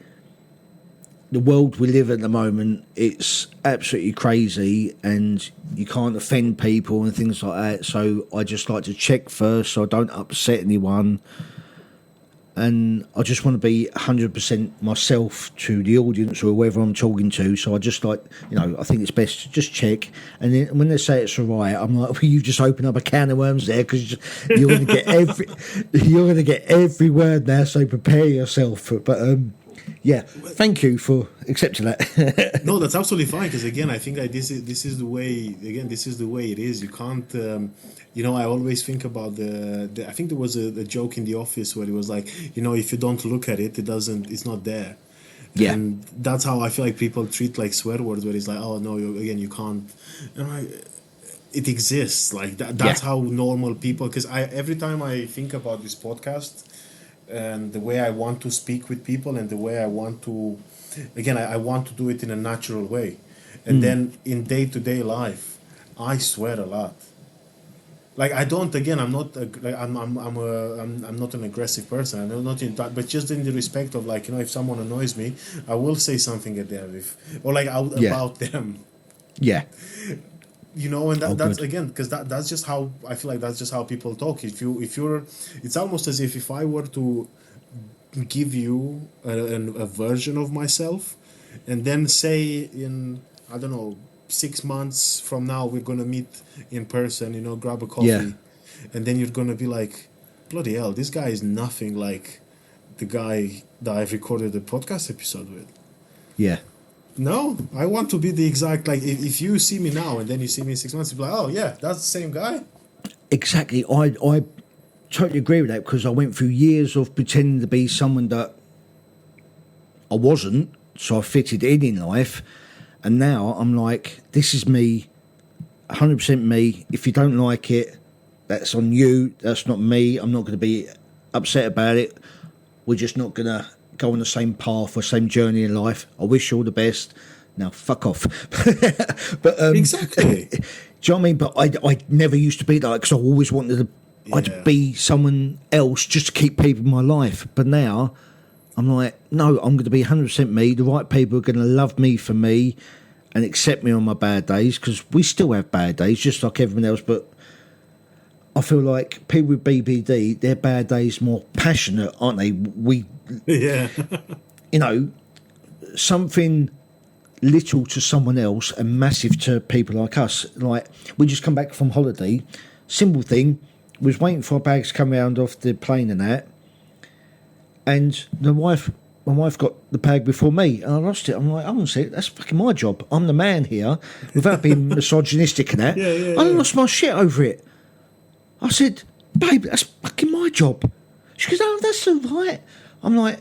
the world we live in at the moment, it's absolutely crazy and you can't offend people and things like that. So I just like to check first so I don't upset anyone. And I just want to be 100% myself to the audience or whoever I'm talking to. So I just like, I think it's best to just check. And then when they say it's all right, I'm like, well, you just open up a can of worms there because you're going to get every word now. So prepare yourself. But yeah, thank you for accepting that. No, that's absolutely fine because again, I think that this is the way. Again, this is the way it is. You can't. I always think about I think there was a joke in the office where it was like, if you don't look at it, it's not there. Yeah. And that's how I feel like people treat like swear words, where it's like, oh no, you can't. It exists like that. That's how normal people. Because every time I think about this podcast and the way I want to speak with people and the way I want to, again, I want to do it in a natural way, and then in day-to-day life, I swear a lot. Like I don't. Again, I'm not. I'm not an aggressive person. I'm not in that. But just in the respect of like if someone annoys me, I will say something at them or like out about them. Yeah. And that's again because that's just how I feel like that's just how people talk. If you're, it's almost as if I were to give you a version of myself, and then say in I don't know 6 months from now we're gonna meet in person, grab a coffee, and then you're gonna be like, bloody hell, this guy is nothing like the guy that I've recorded the podcast episode with. Yeah. No, I want to be the exact like if you see me now and then you see me in 6 months, you'll be like, oh yeah, that's the same guy. Exactly. I totally agree with that because I went through years of pretending to be someone that I wasn't, so I fitted in life. And now I'm like, this is me, 100% me. If you don't like it, that's on you. That's not me. I'm not going to be upset about it. We're just not going to go on the same path or same journey in life. I wish you all the best. Now, fuck off. But Exactly. Do you know what I mean? But I never used to be like because I always wanted to I'd Yeah. be someone else just to keep people in my life. But now I'm like, no, I'm going to be 100% me. The right people are going to love me for me and accept me on my bad days, because we still have bad days, just like everyone else. But I feel like people with BPD, their bad days more passionate, aren't they? Yeah. You know, something little to someone else and massive to people like us. Like, we just come back from holiday, simple thing, was waiting for our bags to come round off the plane and that, and my wife got the bag before me, and I lost it. I'm like, I want to see it. That's fucking my job. I'm the man here, without being misogynistic and that. Yeah, yeah, I yeah. lost my shit over it. I said, babe, that's fucking my job. She goes, oh, that's all right. I'm like,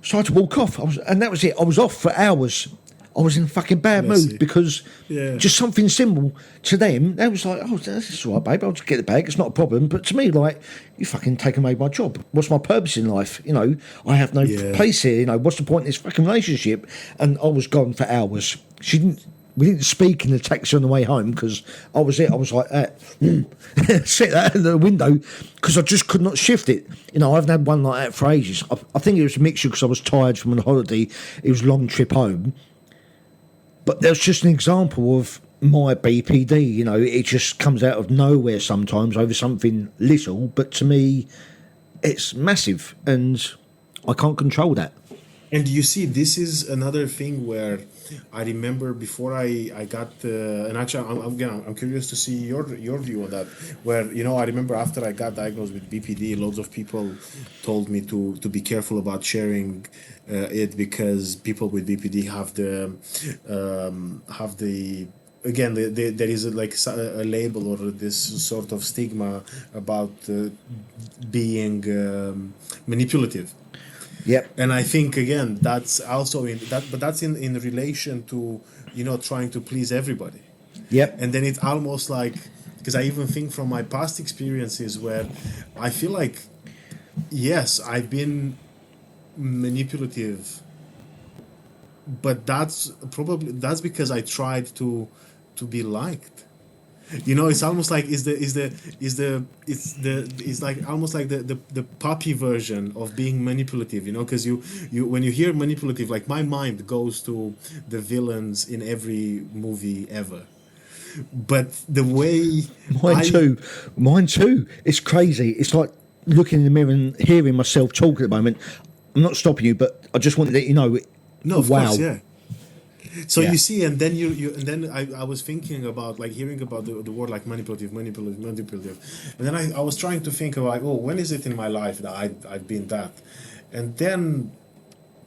so I had to walk off. And that was it. I was off for hours. I was in a fucking bad Bless mood you. because Yeah. just something simple to them, they was like, oh, that's all right, babe. I'll just get the bag. It's not a problem. But to me, like, you fucking taken away my job. What's my purpose in life? You know, I have no Yeah. place here. You know, what's the point in this fucking relationship? And I was gone for hours. We didn't speak in the taxi on the way home because I was like that. Sit that in the window because I just could not shift it. You know, I haven't had one like that for ages. I think it was a mixture because I was tired from a holiday. It was a long trip home. But that's just an example of my BPD. You know, it just comes out of nowhere sometimes over something little. But to me, it's massive and I can't control that. And you see, this is another thing where I remember before I got and actually I'm curious to see your view on that. Where I remember after I got diagnosed with BPD, loads of people told me to be careful about sharing it because people with BPD have the again there is a label or this sort of stigma about being manipulative. Yep. And I think again that's also in that, but that's in relation to trying to please everybody. Yep. And then it's almost like, because I even think from my past experiences where I feel like, yes, I've been manipulative, but that's because I tried to be liked. It's almost like it's like almost like the puppy version of being manipulative, because you when you hear manipulative, like my mind goes to the villains in every movie ever. But the way Mine too. It's crazy. It's like looking in the mirror and hearing myself talk at the moment. I'm not stopping you, but I just wanted to let you know. No, of wow. course, yeah. So Yeah. you see, and then and then I was thinking about like hearing about the word like manipulative, and then I was trying to think of like, oh, when is it in my life that I've been that, and then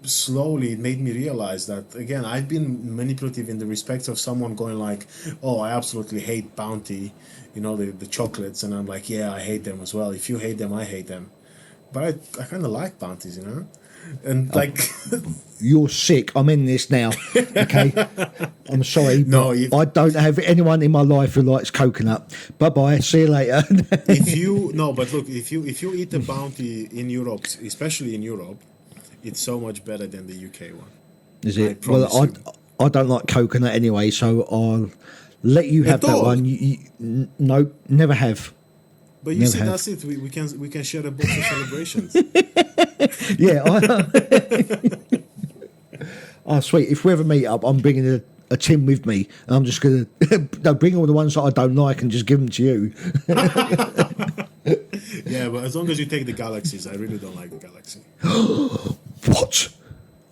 slowly it made me realize that again I've been manipulative in the respect of someone going like, oh, I absolutely hate Bounty, the chocolates, and I'm like, yeah, I hate them as well. If you hate them, I hate them, but I kind of like Bounties, and like. You're sick. I'm in this now. Okay. I'm sorry, No, but I don't have anyone in my life who likes coconut. Bye bye. See you later. But look, if you eat a Bounty in Europe, especially in Europe, it's so much better than the UK one. Is I it? promise Well, you. I don't like coconut anyway, so I'll let you have At that all? one. No, never have. But you Never see, have. that's it. We can share a box of celebrations. Yeah. Oh, sweet. If we ever meet up, I'm bringing a tin with me, and I'm just going to bring all the ones that I don't like and just give them to you. Yeah, but as long as you take the galaxies, I really don't like the galaxy. What?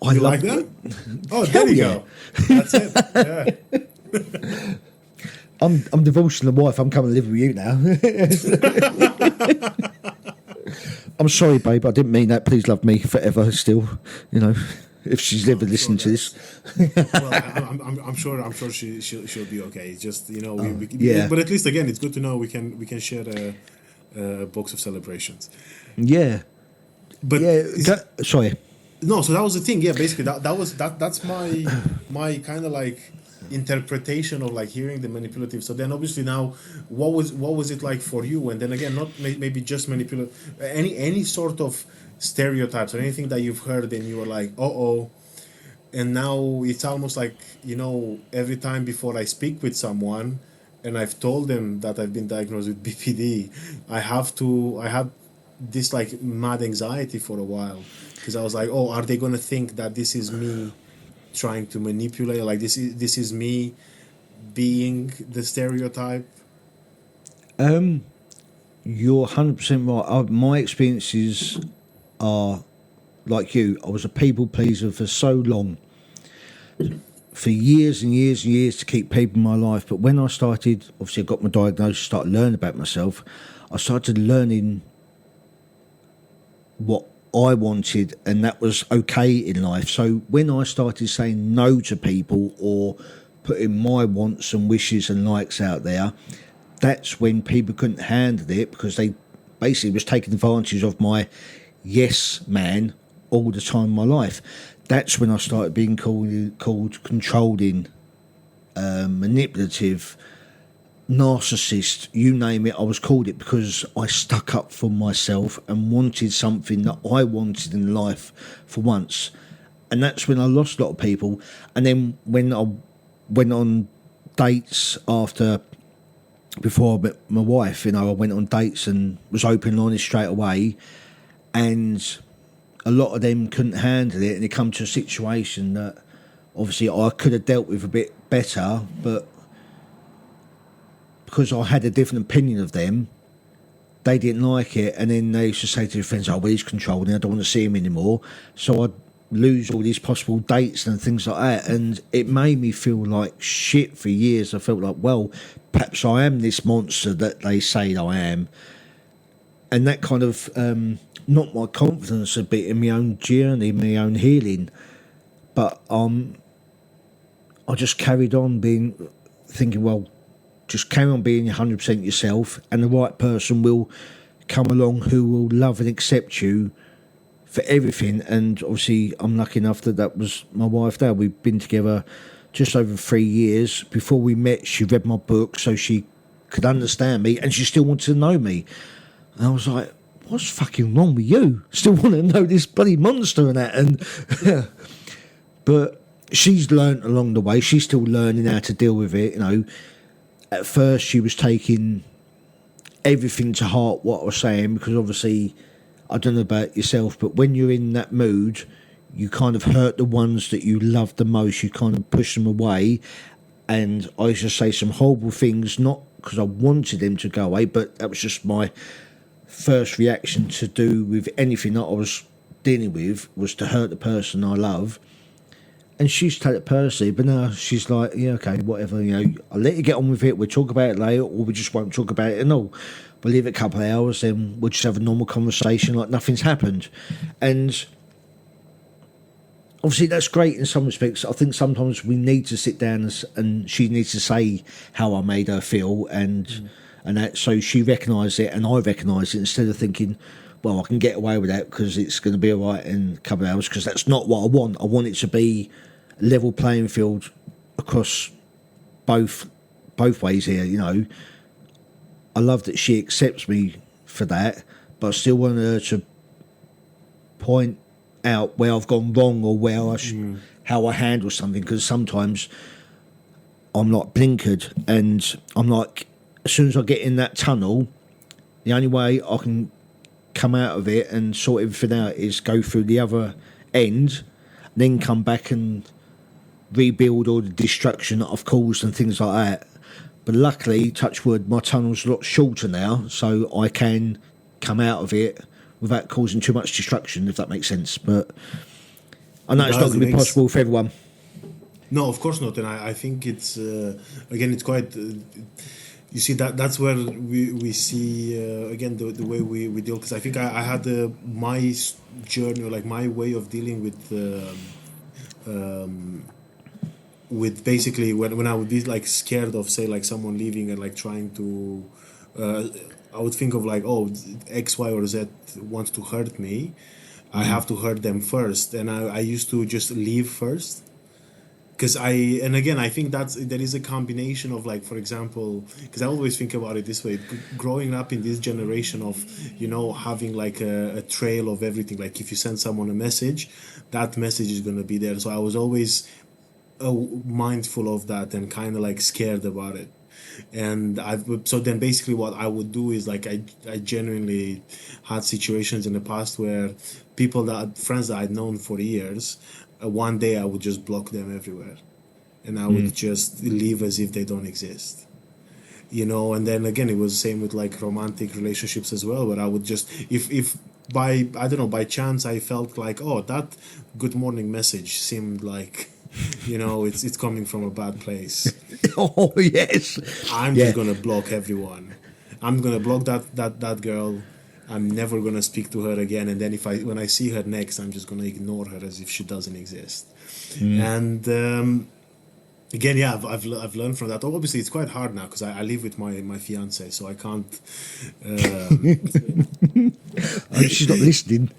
I You love like that? Oh, Hell there you yeah. go. That's it. Yeah. I'm divorcing the wife. I'm coming to live with you now. I'm sorry, babe. I didn't mean that. Please love me forever. Still, if she's ever listened to this. Well, I'm sure she'll be okay. It's just yeah. But at least again, it's good to know we can share a box of celebrations. Yeah. But Yeah. Sorry. no, so that was the thing. Yeah, basically that's my kind of like interpretation of like hearing the manipulative. So then obviously now, what was it like for you? And then again, not maybe just manipulative, any sort of stereotypes or anything that you've heard and you were like, oh. And now it's almost like every time before I speak with someone and I've told them that I've been diagnosed with BPD, I had this like mad anxiety for a while because I was like, oh, are they gonna think that this is me trying to manipulate? Like this is me being the stereotype. You're 100% right. My experiences are like you. I was a people pleaser for so long, for years and years and years to keep people in my life. But when I started, obviously, I got my diagnosis, started learning about myself. I started learning what I wanted, and that was okay in life. So when I started saying no to people or putting my wants and wishes and likes out there, that's when people couldn't handle it because they basically was taking advantage of my yes man all the time in my life. That's when I started being called controlling, manipulative, narcissist, you name it. I was called it because I stuck up for myself and wanted something that I wanted in life for once. And that's when I lost a lot of people. And then when I went on dates before I met my wife, I went on dates and was open and honest straight away. And a lot of them couldn't handle it. And it come to a situation that obviously I could have dealt with a bit better, but because I had a different opinion of them, they didn't like it. And then they used to say to their friends, oh, well, he's controlling, I don't want to see him anymore. So I'd lose all these possible dates and things like that. And it made me feel like shit for years. I felt like, well, perhaps I am this monster that they say I am. And that kind of knocked my confidence a bit in my own journey, my own healing. But I just carried on thinking, well, just carry on being 100% yourself, and the right person will come along who will love and accept you for everything. And obviously, I'm lucky enough that was my wife there. We've been together just over 3 years. Before we met, she read my book so she could understand me, and she still wanted to know me. And I was like, what's fucking wrong with you? Still want to know this bloody monster and that. And but she's learnt along the way. She's still learning how to deal with it, At first, she was taking everything to heart what I was saying, because obviously, I don't know about yourself, but when you're in that mood, you kind of hurt the ones that you love the most. You kind of push them away. And I used to say some horrible things, not because I wanted them to go away, but that was just my first reaction to do with anything that I was dealing with, was to hurt the person I love. And she used to take it personally, but now she's like, yeah, okay, whatever, I'll let you get on with it. We'll talk about it later, or we just won't talk about it at all. We'll leave it a couple of hours, then we'll just have a normal conversation like nothing's happened. And obviously that's great in some respects. I think sometimes we need to sit down and she needs to say how I made her feel, and that, so she recognised it and I recognised it, instead of thinking, well, I can get away with that because it's going to be all right in a couple of hours, because that's not what I want. I want it to be a level playing field across both ways here, I love that she accepts me for that, but I still want her to point out where I've gone wrong, or where how I handle something, because sometimes I'm like blinkered, and I'm like, as soon as I get in that tunnel, the only way I can come out of it and sort everything out is go through the other end, then come back and rebuild all the destruction that I've caused and things like that. But luckily, touch wood, my tunnel's a lot shorter now, so I can come out of it without causing too much destruction, if that makes sense. But I know it's not going to be possible for everyone. No, of course not. And I think it's again, it's quite. You see that's where we see again the way we deal. Because I think I had my journey, or like my way of dealing with basically when I would be like scared of, say, like someone leaving and like trying to. I would think of like, oh, X, Y, or Z wants to hurt me. I have to hurt them first, and I used to just leave first. Because and again, I think there is a combination of, like, for example, because I always think about it this way, growing up in this generation of, having like a trail of everything. Like if you send someone a message, that message is going to be there. So I was always mindful of that and kind of like scared about it. And so then basically what I would do is like I genuinely had situations in the past where people that friends that I'd known for years, one day I would just block them everywhere, and I would just leave as if they don't exist. And then again it was the same with like romantic relationships as well, where I would just, if by, I don't know, by chance I felt like, oh, that good morning message seemed like, it's coming from a bad place, Oh yes, I'm yeah. just gonna block everyone. I'm gonna block that girl. I'm never gonna speak to her again. And then when I see her next, I'm just gonna ignore her as if she doesn't exist. And again, yeah, I've learned from that. Obviously, it's quite hard now because I live with my fiance, so I can't. I hope she's not listening.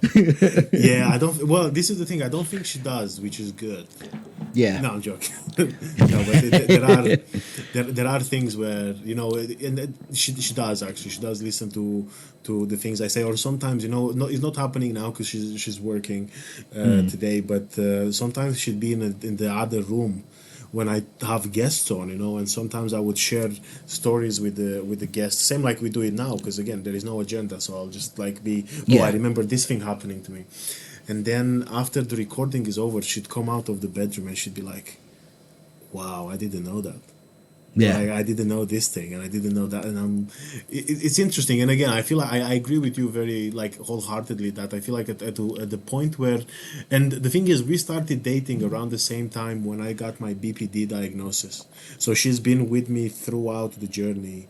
Yeah, I don't. Well, this is the thing. I don't think she does, which is good. Yeah. No, I'm joking. No, but there are things where and she does actually. She does listen to the things I say, or sometimes it's not happening now because she's working today. But sometimes she'd be in the other room when I have guests on, and sometimes I would share stories with the guests, same like we do it now, because again there is no agenda, so I'll just like be, I remember this thing happening to me. And then after the recording is over, she'd come out of the bedroom and she'd be like, wow, I didn't know that. Yeah. Like, I didn't know this thing and I didn't know that. And it's interesting. And again, I feel like I agree with you very like wholeheartedly that I feel like at the point where, and the thing is, we started dating around the same time when I got my BPD diagnosis. So she's been with me throughout the journey.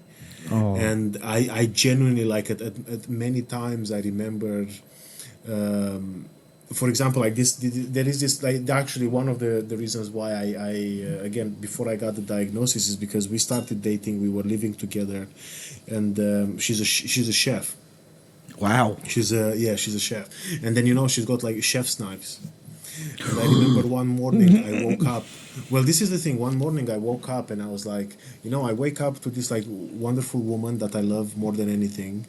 Oh. And I genuinely like it at many times. I remember, for example, like this, there is this, like, actually one of the reasons why I again, before I got the diagnosis, is because we started dating, we were living together, and she's a chef. Wow. She's a chef, and then she's got like chef's knives. And I remember one morning I woke up. Well, this is the thing. One morning I woke up and I was like, I wake up to this like wonderful woman that I love more than anything,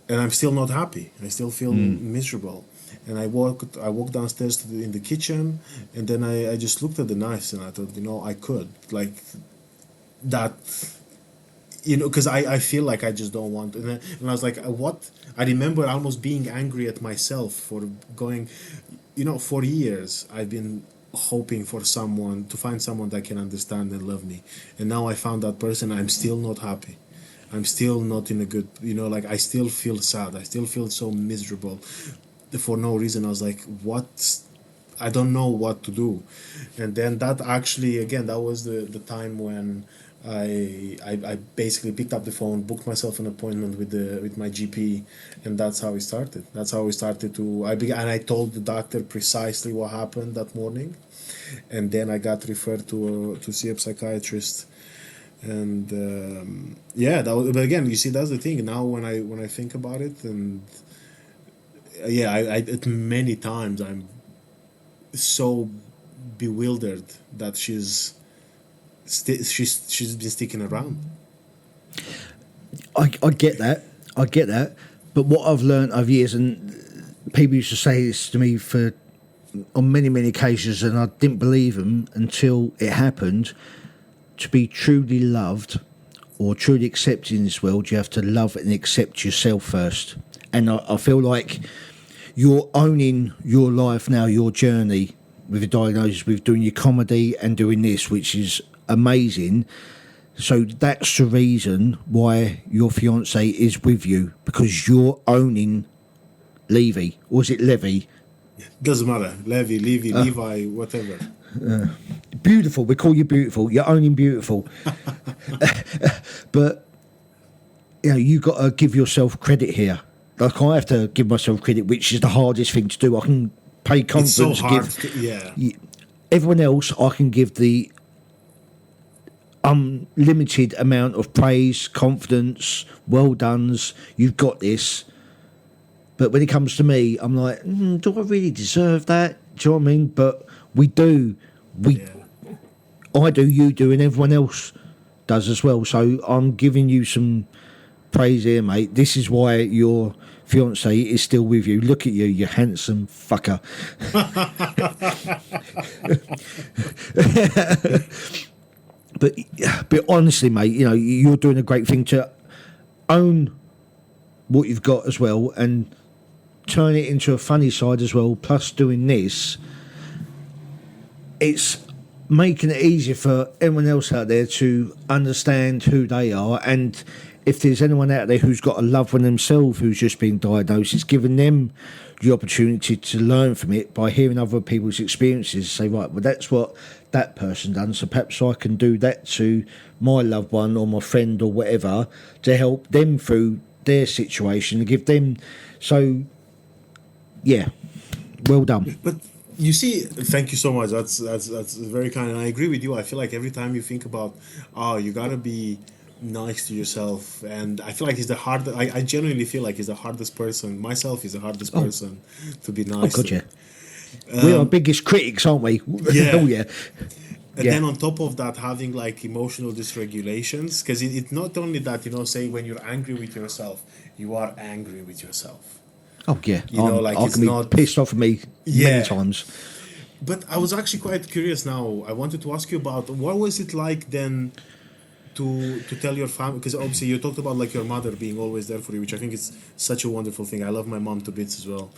and I'm still not happy. I still feel miserable. And I walked downstairs in the kitchen, and then I just looked at the knives and I thought, I could like that, because I feel like I just don't want. And I was like, what? I remember almost being angry at myself for going, for years I've been hoping for someone to find someone that can understand and love me, and now I found that person. I'm still not happy. I'm still not in a good, like I still feel sad. I still feel so miserable for no reason. I was like, what? I don't know what to do. And then that actually, again, that was the time when I basically picked up the phone, booked myself an appointment with my GP, and that's how it started. That's how we started to. And I told the doctor precisely what happened that morning, and then I got referred to see a psychiatrist. And but again, you see, that's the thing. Now when I think about it, and I many times I'm so bewildered that she's been sticking around. I get that. I get that. But what I've learned over years, and people used to say this to me on many, many occasions, and I didn't believe them until it happened. To be truly loved or truly accepted in this world, you have to love and accept yourself first. And I feel like you're owning your life now, your journey with the diagnosis, with doing your comedy and doing this, which is amazing. So that's the reason why your fiance is with you, because you're owning Levy. Or is it Levy? Doesn't matter. Levi, whatever. Beautiful. We call you beautiful. You're owning beautiful. But you got to give yourself credit here. Like, I have to give myself credit, which is the hardest thing to do. I can pay confidence. It's so hard. Everyone else, I can give the unlimited amount of praise, confidence, well done's, you've got this. But when it comes to me, I'm like, do I really deserve that? Do you know what I mean? But we do. I do, you do, and everyone else does as well. So I'm giving you some praise here, mate. This is why your fiance is still with you. Look at you, you handsome fucker. but honestly, mate, you know, you're doing a great thing to own what you've got as well and turn it into a funny side as well. Plus, doing this, it's making it easier for everyone else out there to understand who they are. And if there's anyone out there who's got a loved one themselves who's just been diagnosed, it's giving them the opportunity to learn from it by hearing other people's experiences. Say, right, well, that's what that person done, so perhaps I can do that to my loved one or my friend or whatever to help them through their situation and give them. So, yeah, well done. But you see, thank you so much. That's very kind, and I agree with you. I feel like every time you think about, oh, you gotta be nice to yourself, and I feel like he's the hardest. I genuinely feel like he's the hardest person. Myself is the hardest person to be Oh, nice God, to. yeah. We're our biggest critics, aren't we? Yeah. Oh, yeah. And Yeah. then on top of that, having like emotional dysregulations, because it's not only that, say when you're angry with yourself, you are angry with yourself. Oh, yeah. You know, like, I it's can be not- pissed off at me Yeah. many times. But I was actually quite curious now. I wanted to ask you about what was it like then to tell your family, because obviously you talked about like your mother being always there for you, which I think is such a wonderful thing. I love my mom to bits as well.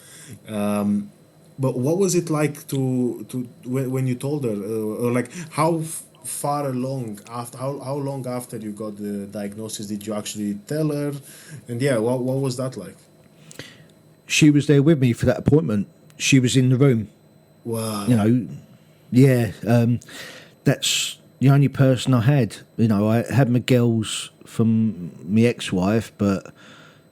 But what was it like to when you told her, or like how far along after how long after you got the diagnosis did you actually tell her? And yeah, what was that like? She was there with me for that appointment. She was in the room. Wow. You know, yeah. That's the only person I had. You know, I had my girls from my ex-wife, but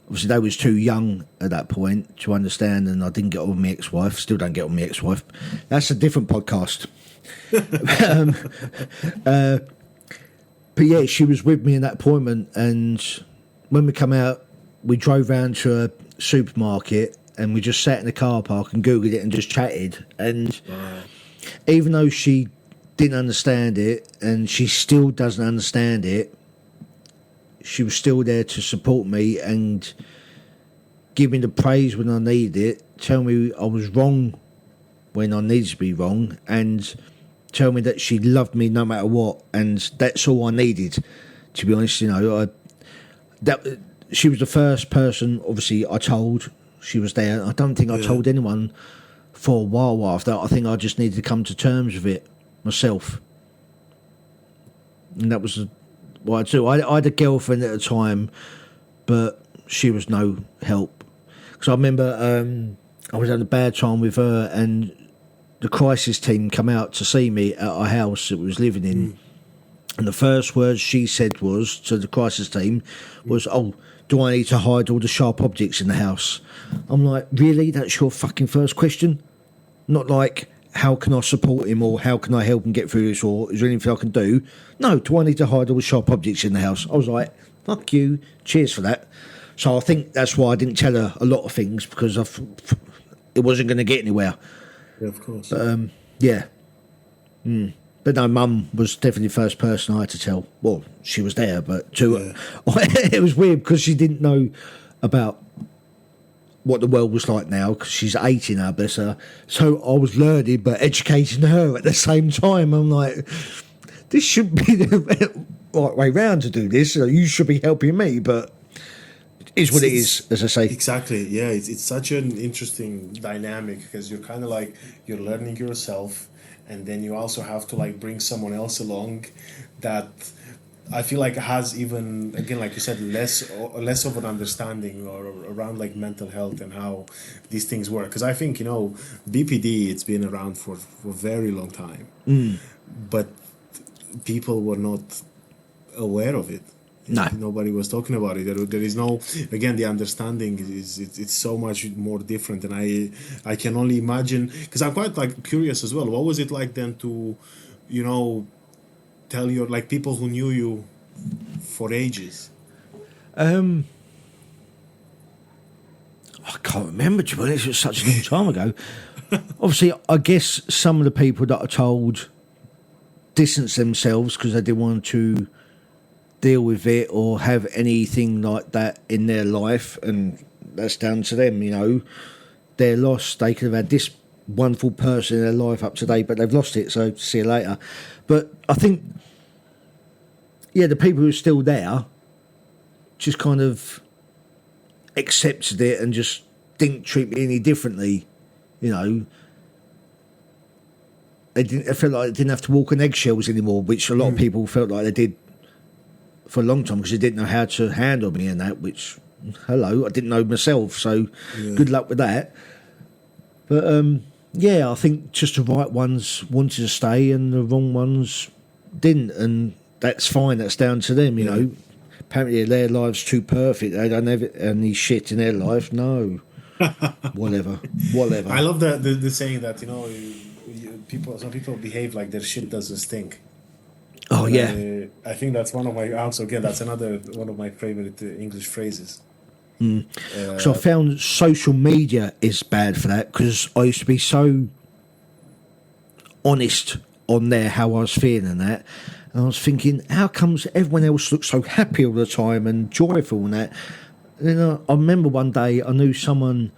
obviously they was too young at that point to understand, and I didn't get on with my ex-wife. Still don't get on with my ex-wife. That's a different podcast. But yeah, she was with me in that appointment, and when we come out, we drove round to a supermarket, and we just sat in the car park and Googled it and just chatted. And even though she didn't understand it, and she still doesn't understand it, she was still there to support me and give me the praise when I needed it, tell me I was wrong when I needed to be wrong, and tell me that she loved me no matter what. And that's all I needed, to be honest. You know, she was the first person, obviously, I told. She was there. I don't think I told anyone for a while after. I think I just needed to come to terms with it myself. And that was what I do. I had a girlfriend at the time, but she was no help. Because I remember I was having a bad time with her, and the crisis team come out to see me at our house that we was living in. And the first words she said was to the crisis team was, "Oh, do I need to hide all the sharp objects in the house?" I'm like, really? That's your fucking first question? Not like, how can I support him, or how can I help him get through this, or is there anything I can do? No, do I need to hide all the sharp objects in the house? I was like, fuck you, cheers for that. So I think that's why I didn't tell her a lot of things, because it wasn't going to get anywhere. Yeah, of course. Yeah. But no, Mum was definitely the first person I had to tell. Well, she was there, but it was weird because she didn't know about what the world was like now, because she's 80 now, bless her. So I was learning but educating her at the same time. I'm like, this should be the right way round to do this. You should be helping me, but it's what it is, as I say. Exactly. Yeah, it's such an interesting dynamic, because you're kind of like, you're learning yourself, and then you also have to like bring someone else along that I feel like has, even again, like you said, less of an understanding or around like mental health and how these things work. Because I think BPD, it's been around for a very long time, but people were not aware of it. No. Nobody was talking about it. There is no, again, the understanding it's so much more different, and I can only imagine, because I'm quite like curious as well. What was it like then to, tell your, like, people who knew you for ages? I can't remember, to be honest. It was such a long time ago. Obviously, I guess some of the people that I told distanced themselves because they didn't want to deal with it or have anything like that in their life, and that's down to them. They're lost. They could have had this wonderful person in their life up to date, but they've lost it, so see you later. But I think yeah, the people who are still there just kind of accepted it and just didn't treat me any differently. You know, I felt like they didn't have to walk on eggshells anymore, which a lot of people felt like they did for a long time because they didn't know how to handle me and that. Which, hello, I didn't know myself, so good luck with that. But yeah, I think just the right ones wanted to stay and the wrong ones didn't, and that's fine. That's down to them, you know. Apparently, their life's too perfect. They don't have any shit in their life. No, whatever. I love the saying that some people behave like their shit doesn't stink. Oh And yeah, I think that's one of my also again that's another one of my favorite English phrases. so I found social media is bad for that because I used to be so honest on there how I was feeling and that. And I was thinking, how comes everyone else looks so happy all the time and joyful and that? And then I remember one day I knew someone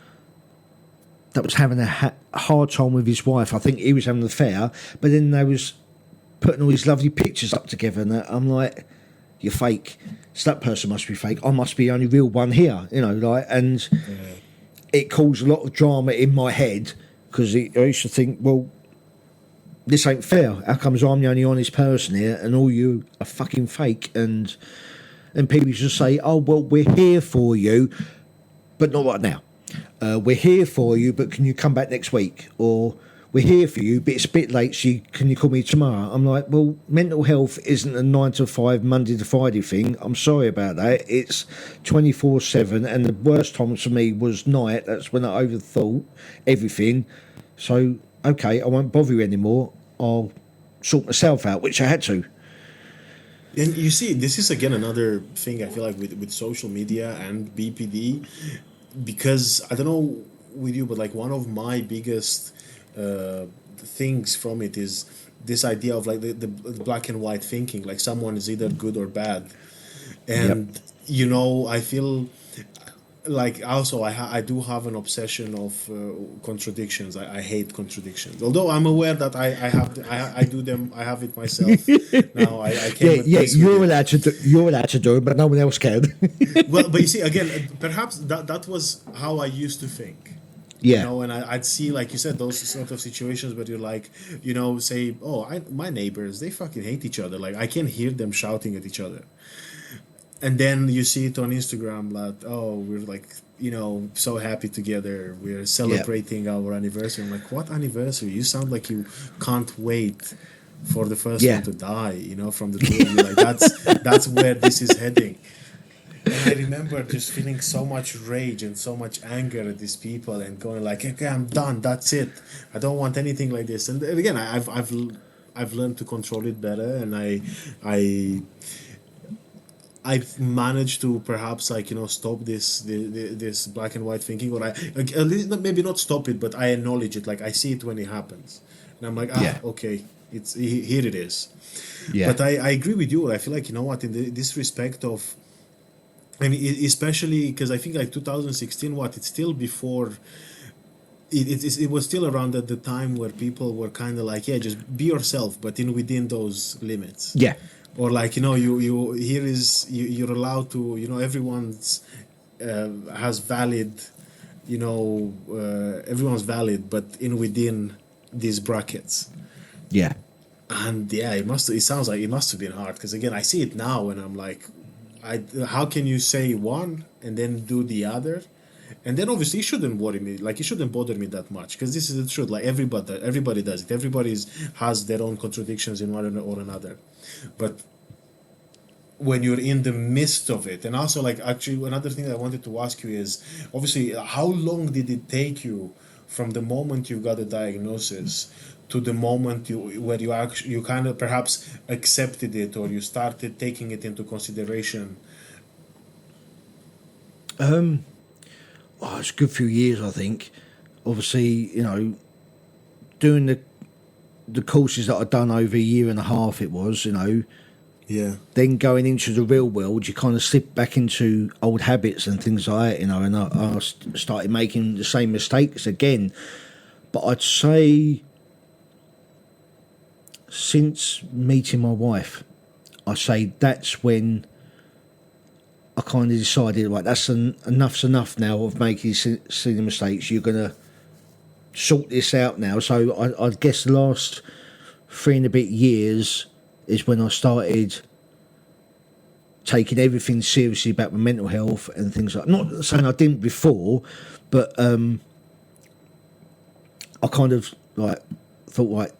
that was having a hard time with his wife. I think he was having an affair, but then they was putting all these lovely pictures up together and that. I'm like, you're fake. So that person must be fake. I must be the only real one here, you know, like, and it caused a lot of drama in my head because I used to think, well, this ain't fair. How comes I'm the only honest person here and all you are fucking fake? And people used to say, oh, well, we're here for you, but not right now. We're here for you, but can you come back next week? Or we're here for you, but it's a bit late, so can you call me tomorrow? I'm like, well, mental health isn't a 9 to 5, Monday to Friday thing. I'm sorry about that. It's 24/7, and the worst times for me was night. That's when I overthought everything. So, okay, I won't bother you anymore. I'll sort myself out, which I had to. And you see, this is again another thing I feel like with social media and BPD, because I don't know with you, but like one of my biggest things from it is this idea of like the black and white thinking, like someone is either good or bad. And I feel like also I do have an obsession of contradictions. I hate contradictions, although I'm aware that I do them. I have it myself now. I came with this you're with allowed to do, it, but no one else can. well, but you see, again, perhaps that was how I used to think. Yeah. And I'd see, like you said, those sort of situations where you're like, say, oh, my neighbors, they fucking hate each other. Like, I can hear them shouting at each other. And then you see it on Instagram, like, oh, we're like, so happy together. We're celebrating our anniversary. I'm like, what anniversary? You sound like you can't wait for the first one to die, from the two of you. Like, that's where this is heading. And I remember just feeling so much rage and so much anger at these people and going like, okay, I'm done. That's it. I don't want anything like this. And again, I've learned to control it better, and I've managed to perhaps stop this black and white thinking, or at least maybe not stop it, but I acknowledge it. Like I see it when it happens, and I'm like, okay, here it is. Yeah. But I agree with you. I feel like in this respect of. I mean, especially because I think like 2016, it's still before. It was still around at the time where people were kind of like, just be yourself, but within those limits. Yeah. Or like you're allowed to everyone's has valid, everyone's valid, but within these brackets. Yeah. And it sounds like it must have been hard because again I see it now and I'm like. How can you say one and then do the other? And then obviously it shouldn't worry me. Like it shouldn't bother me that much because this is the truth. Like everybody does it. Everybody has their own contradictions in one or another. But when you're in the midst of it, and also like actually another thing I wanted to ask you is obviously how long did it take you from the moment you got a diagnosis to the moment where you kind of perhaps accepted it or you started taking it into consideration? It's a good few years, I think. Obviously, doing the courses that I've done over a year and a half, it was, Yeah. Then going into the real world, you kind of slip back into old habits and things like that, and I started making the same mistakes again. But I'd say since meeting my wife, I say that's when I kind of decided, right, enough's enough now of making silly mistakes. You're going to sort this out now. So I guess the last 3 and a bit years is when I started taking everything seriously about my mental health and things like. Not saying I didn't before, but I kind of like thought,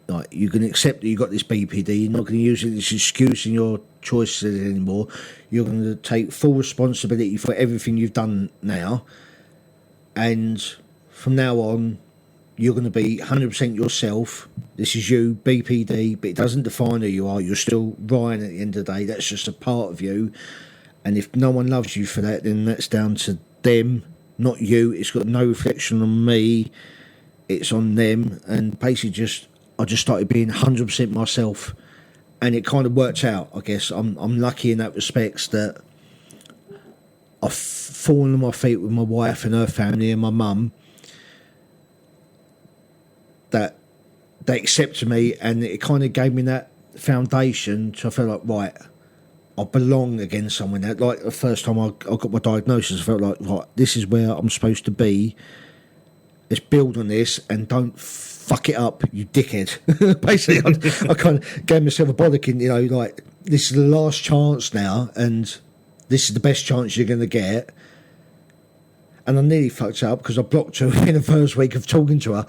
like you can accept that you got this BPD. You're not going to use it as an excuse in your choices anymore. You're going to take full responsibility for everything you've done now, and from now on, you're going to be 100% yourself. This is you, BPD, but it doesn't define who you are. You're still Ryan at the end of the day. That's just a part of you. And if no one loves you for that, then that's down to them, not you. It's got no reflection on me. It's on them. And basically I just started being 100% myself. And it kind of worked out, I guess. I'm lucky in that respect that I've fallen on my feet with my wife and her family and my mum, that they accepted me, and it kind of gave me that foundation. So I felt like, right, I belong again somewhere now. Like the first time I got my diagnosis, I felt like, right, this is where I'm supposed to be. Let's build on this and don't fuck it up, you dickhead. Basically, I kind of gave myself a bollocking, like, this is the last chance now, and this is the best chance you're going to get. And I nearly fucked up because I blocked her in the first week of talking to her.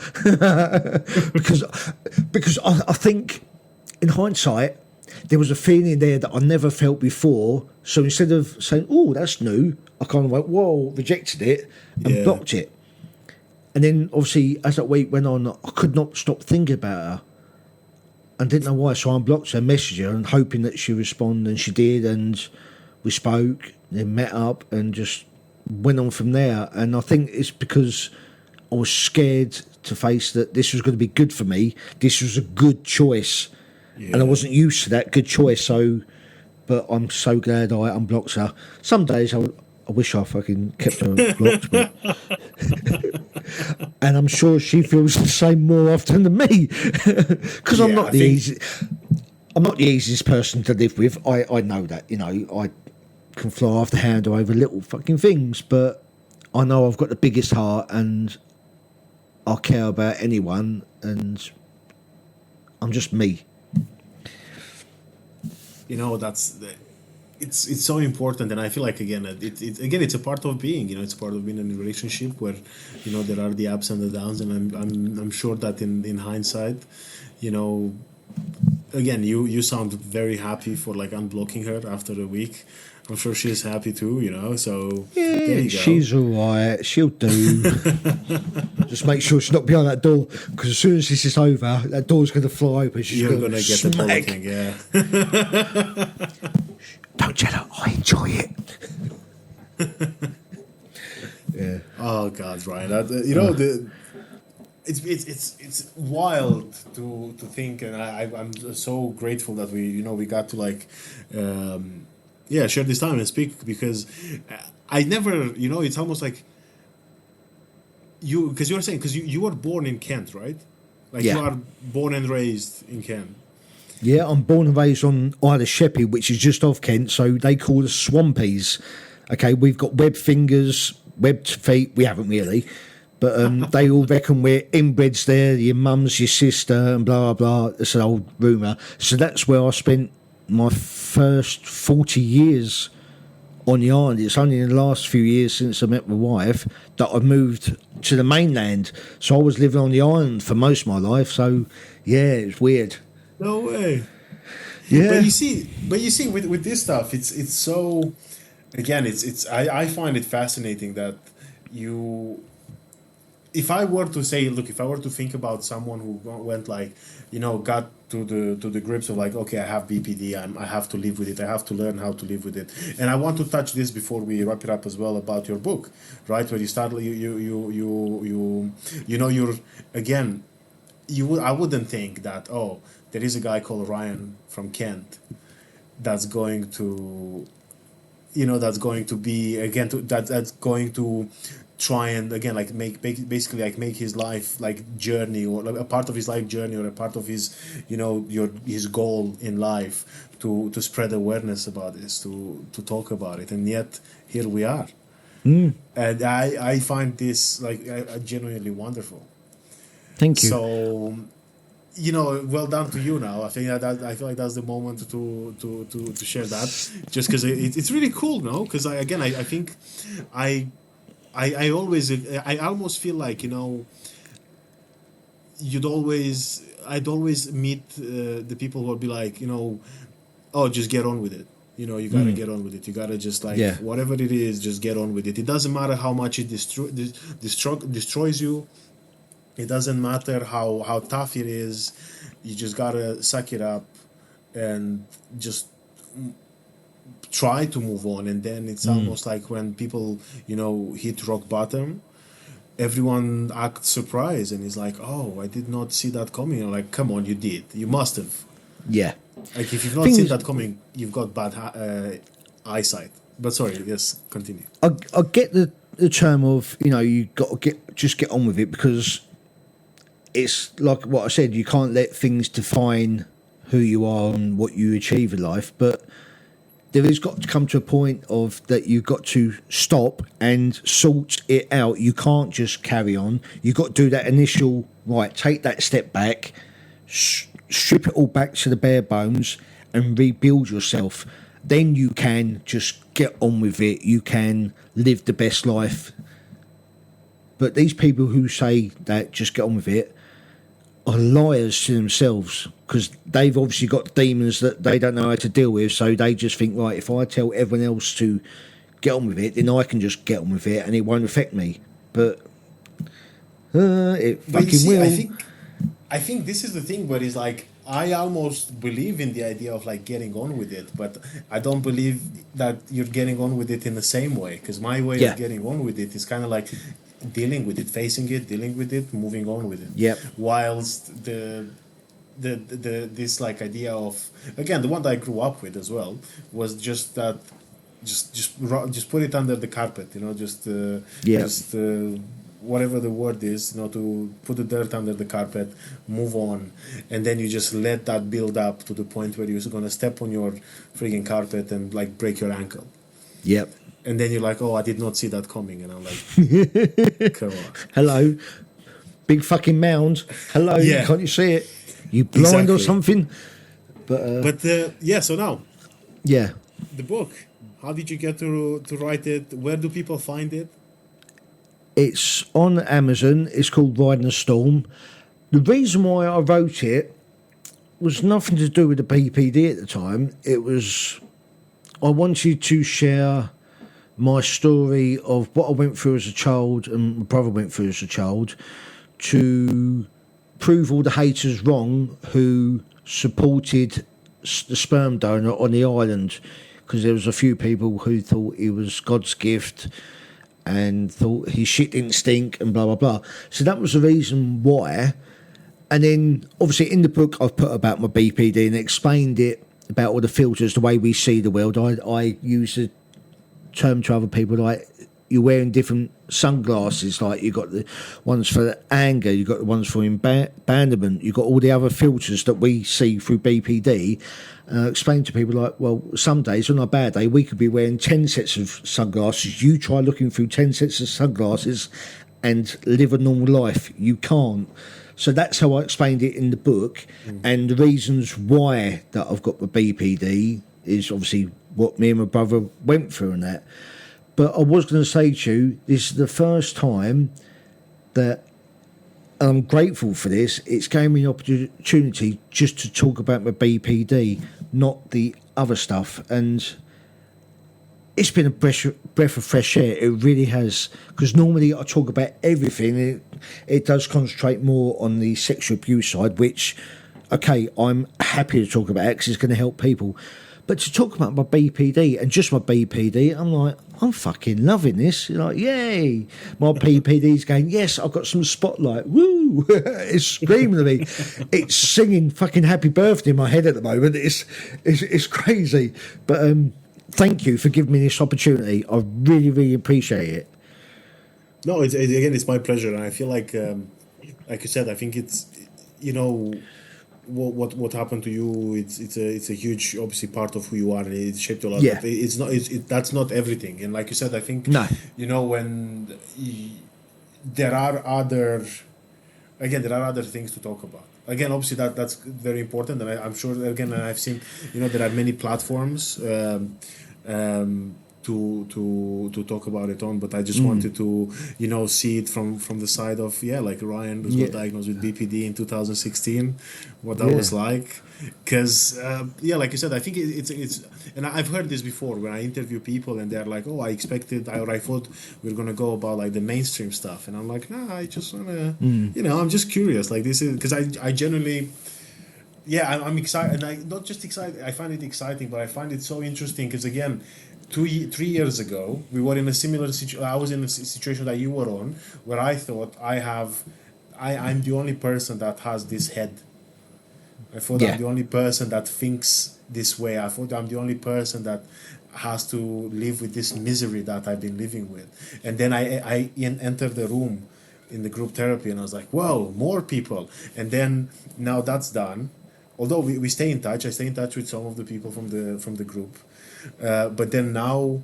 because I think, in hindsight, there was a feeling there that I never felt before. So instead of saying, oh, that's new, I kind of went, whoa, rejected it and blocked it. And then, obviously, as that week went on, I could not stop thinking about her. And didn't know why, so I unblocked her, messaged her, and hoping that she'd respond, and she did, and we spoke, then met up, and just went on from there. And I think it's because I was scared to face that this was going to be good for me. This was a good choice, and I wasn't used to that good choice. So, but I'm so glad I unblocked her. Some days I wish I fucking kept her blocked, but and I'm sure she feels the same more often than me because I'm not I'm not the easiest person to live with. I know that, I can fly off the handle over little fucking things, but I know I've got the biggest heart and I care about anyone, and I'm just me. It's so important, and I feel like again it's a part of being, it's a part of being in a relationship where there are the ups and the downs, and I'm sure that in hindsight, again you sound very happy for like unblocking her after a week. I'm sure she's happy too, so there you go. She's alright, she'll do. Just make sure she's not behind that door, because as soon as this is over, that door's going to fly open. You're going to get the bollocking, Don't tell her, I enjoy it. Yeah. Oh God, Ryan, it's wild to think, and I'm so grateful that we got to like share this time and speak, because I never, it's almost like because you were saying, because you were born in Kent, right? Like you are born and raised in Kent. Yeah, I'm born and raised on Isle of Sheppey, which is just off Kent, so they call us Swampies. Okay, we've got webbed fingers, webbed feet. We haven't really, but they all reckon we're inbreds there. Your mum's your sister, and blah blah blah. It's an old rumour. So that's where I spent my first 40 years on the island. It's only in the last few years since I met my wife that I've moved to the mainland. So I was living on the island for most of my life. So yeah, it's weird. No way. Yeah. But you see, with this stuff, it's so. Again, I find it fascinating that you. If I were to say, look, if I were to think about someone who went like, got to the grips of like, okay, I have BPD, I have to live with it, I have to learn how to live with it, and I want to touch this before we wrap it up as well about your book, right? Where you start, you're again, I wouldn't think that there is a guy called Ryan from Kent that's going to be again that's going to try and again like basically like make his life like journey, or like a part of his life journey, or a part of his, you know, his goal in life to spread awareness about this, to talk about it, and yet here we are. And I find this like genuinely wonderful. Thank you. So, you know, well done to you. Now I think that I feel like that's the moment to share that, just because it's really cool, no? Because I think I always, I almost feel like, you know, I'd always meet the people who would be like, you know, oh, just get on with it. You know, you gotta get on with it. You gotta just like, whatever it is, just get on with it. It doesn't matter how much it destroys you. It doesn't matter how tough it is. You just gotta suck it up and just try to move on. And then it's almost like when people, you know, hit rock bottom, everyone acts surprised and is like, oh, I did not see that coming. I'm like, come on, you did. You must have. Yeah. Like, if you've not seen that coming, you've got bad eyesight. But sorry, yes, continue. I get the term of, you know, you got to just get on with it, because it's like what I said, you can't let things define who you are and what you achieve in life. But there has got to come to a point of that you've got to stop and sort it out. You can't just carry on. You've got to do that initial, right, take that step back, strip it all back to the bare bones and rebuild yourself. Then you can just get on with it. You can live the best life. But these people who say that just get on with it are liars to themselves, because they've obviously got demons that they don't know how to deal with. So they just think, right, if I tell everyone else to get on with it, then I can just get on with it and it won't affect me. But it fucking will. I think this is the thing where it's like, I almost believe in the idea of like getting on with it, but I don't believe that you're getting on with it in the same way, because my way of getting on with it is kind of like dealing with it, facing it, dealing with it, moving on with it. Yep. Whilst the this like idea of, again, the one that I grew up with as well was just that, just put it under the carpet, you know, just whatever the word is, you know, to put the dirt under the carpet, move on, and then you just let that build up to the point where you're going to step on your frigging carpet and like break your ankle. Yep. And then you're like, oh, I did not see that coming. And I'm like, come on. Hello. Big fucking mound. Hello. Yeah. Can't you see it? You blind or something? But so now. Yeah. The book. How did you get to write it? Where do people find it? It's on Amazon. It's called Riding a Storm. The reason why I wrote it was nothing to do with the BPD at the time. It was, I wanted to share my story of what I went through as a child and my brother went through as a child, to prove all the haters wrong who supported the sperm donor on the island, because there was a few people who thought he was God's gift and thought his shit didn't stink and blah, blah, blah. So that was the reason why. And then, obviously, in the book, I've put about my BPD and explained it about all the filters, the way we see the world. I use the term to other people like, you're wearing different sunglasses, like you've got the ones for anger, you've got the ones for abandonment, you've got all the other filters that we see through BPD. Explain to people like, well, some days on a bad day we could be wearing 10 sets of sunglasses. You try looking through 10 sets of sunglasses and live a normal life. You can't. So that's how I explained it in the book. And the reasons why that I've got the BPD is obviously what me and my brother went through and that. But I was going to say to you, this is the first time that I'm grateful for this. It's gave me an opportunity just to talk about my BPD, not the other stuff. And it's been a breath of fresh air. It really has. Because normally I talk about everything. It does concentrate more on the sexual abuse side, which, okay, I'm happy to talk about it because it's going to help people. But to talk about my BPD and just my BPD, I'm like, I'm fucking loving this. You're like, yay. My BPD's going, yes, I've got some spotlight. Woo. It's screaming at me. It's singing fucking happy birthday in my head at the moment. It's crazy. But thank you for giving me this opportunity. I really, really appreciate it. No, again, it's my pleasure, and I feel like you said, I think it's, you know, what happened to you. It's a huge, obviously, part of who you are, and it shaped you a lot. Yeah. But it's not. That's not everything. And like you said, I think, No. when there are other, again, there are other things to talk about. Again, obviously, that's very important, and I'm sure, again, and I've seen, there are many platforms, to talk about it on. But I just wanted to, see it from the side of, like Ryan, who got Yeah. diagnosed with BPD in 2016, what that Yeah. was like. Because like you said, I think it's, and I've heard this before when I interview people, and they're like, "Oh, I expected, or I thought we are gonna go about like the mainstream stuff," and I'm like, "Nah, I just wanna, I'm just curious. Like, this is because I generally." Yeah, I'm excited, and I not just excited. I find it exciting, but I find it so interesting because, again, 3 years ago, we were in a similar situation. I was in a situation that you were on, where I thought I'm the only person that has this head. I thought I'm Yeah. the only person that thinks this way. I thought I'm the only person that has to live with this misery that I've been living with. And then I entered the room in the group therapy, and I was like, "Whoa, more people!" And then now that's done. Although we stay in touch, I stay in touch with some of the people from the group. But then now,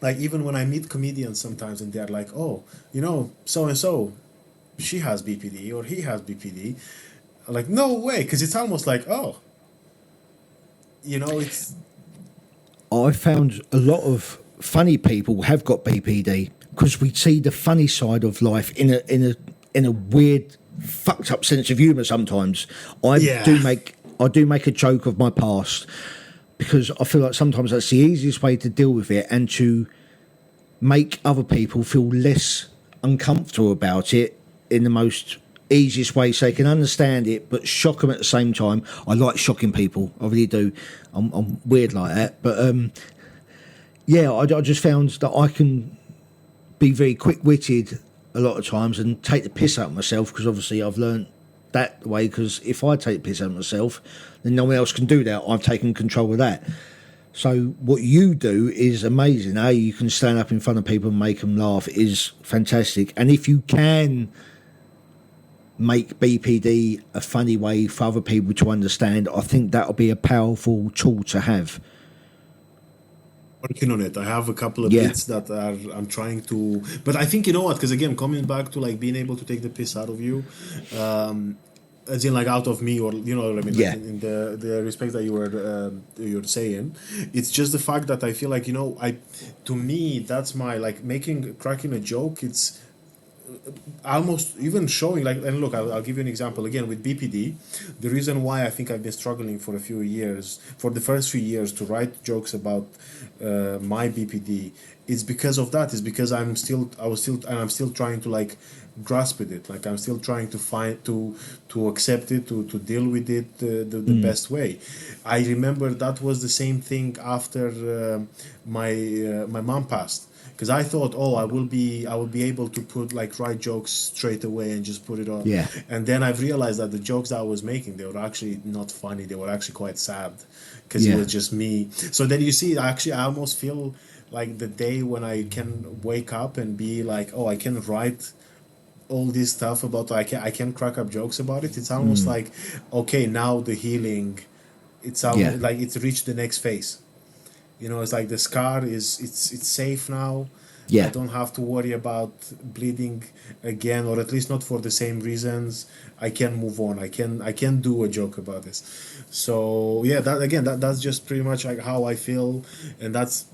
like, even when I meet comedians sometimes, and they're like, "Oh, so and so, she has BPD or he has BPD," I'm like, "No way," because it's almost like, oh, it's I found a lot of funny people have got BPD because we see the funny side of life in a weird, fucked up sense of humour. Sometimes yeah, I do make a joke of my past because I feel like sometimes that's the easiest way to deal with it and to make other people feel less uncomfortable about it in the most easiest way so they can understand it but shock them at the same time. I like shocking people, I really do. I'm weird like that, but yeah, I just found that I can be very quick-witted a lot of times and take the piss out of myself because obviously I've learned that way, because if I take the piss out of myself then no one else can do that. I've taken control of that. So what you do is amazing. How you can stand up in front of people and make them laugh is fantastic. And if you can make BPD a funny way for other people to understand, I think that'll be a powerful tool to have. working on it. I have a couple of Yeah, bits that I'm trying to, but I think, you know what? Because, again, coming back to like being able to take the piss out of you, as in like out of me, or what I mean, like yeah, in the respect that you're saying, it's just the fact that I feel like, I, to me, that's my, like, cracking a joke. It's almost even showing, like, and look, I'll give you an example again with BPD. The reason why I think I've been struggling for a few years, for the first few years, to write jokes about my BPD, is because of that. Is because I'm still trying to, like, grasp with it. Like, I'm still trying to find, to accept it, to deal with it the best way. I remember that was the same thing after my mom passed, because I thought, oh, I will be able to write jokes straight away and just put it on. yeah, And then I've realized that the jokes that I was making, they were actually not funny. They were actually quite sad, because it yeah, was just me. So then you see, actually, I almost feel like the day when I can wake up and be like, oh, I can write all this stuff about, I can crack up jokes about it. It's almost like, okay, now the healing, it's yeah, almost like it's reached the next phase. It's like the scar it's safe now. I yeah. don't have to worry about bleeding again, or at least not for the same reasons. I can move on. I can do a joke about this. So yeah, that again, that's just pretty much like how I feel, and that's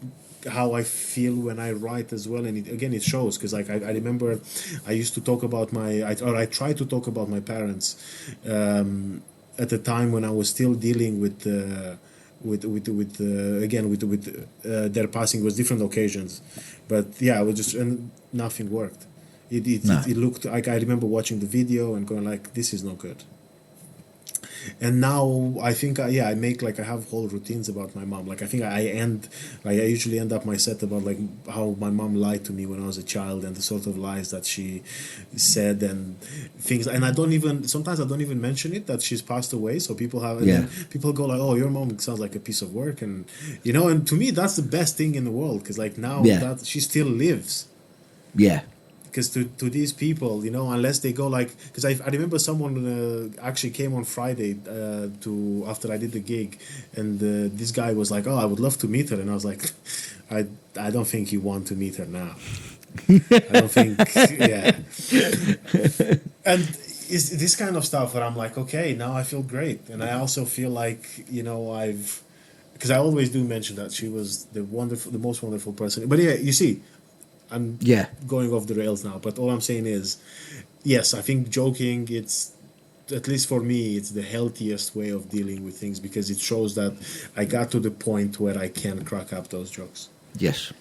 how I feel when I write as well. And it shows, because like I remember I used to talk about or I tried to talk about my parents at the time when I was still dealing with again with their passing. Was different occasions, but yeah, it was just, and nothing worked. No. It looked like, I remember watching the video and going like, this is not good. And now I think, I make, like, I have whole routines about my mom. Like, I think I usually end up my set about, like, how my mom lied to me when I was a child, and the sort of lies that she said, and things. And sometimes I don't even mention it, that she's passed away. So people have, and Yeah, then people go like, oh, your mom sounds like a piece of work. And and to me, that's the best thing in the world, because, like, now yeah, that she still lives. yeah. because to these people, unless they go like, because I remember someone actually came on Friday to after I did the gig, and this guy was like, "Oh, I would love to meet her," and I was like, I don't think you want to meet her now. I don't think, yeah. And it's this kind of stuff where I'm like, okay, now I feel great, and I also feel like because I always do mention that she was the most wonderful person. But yeah, you see, I'm Yeah. going off the rails now. But all I'm saying is, yes, I think joking, it's at least for me, it's the healthiest way of dealing with things because it shows that I got to the point where I can crack up those jokes. Yes.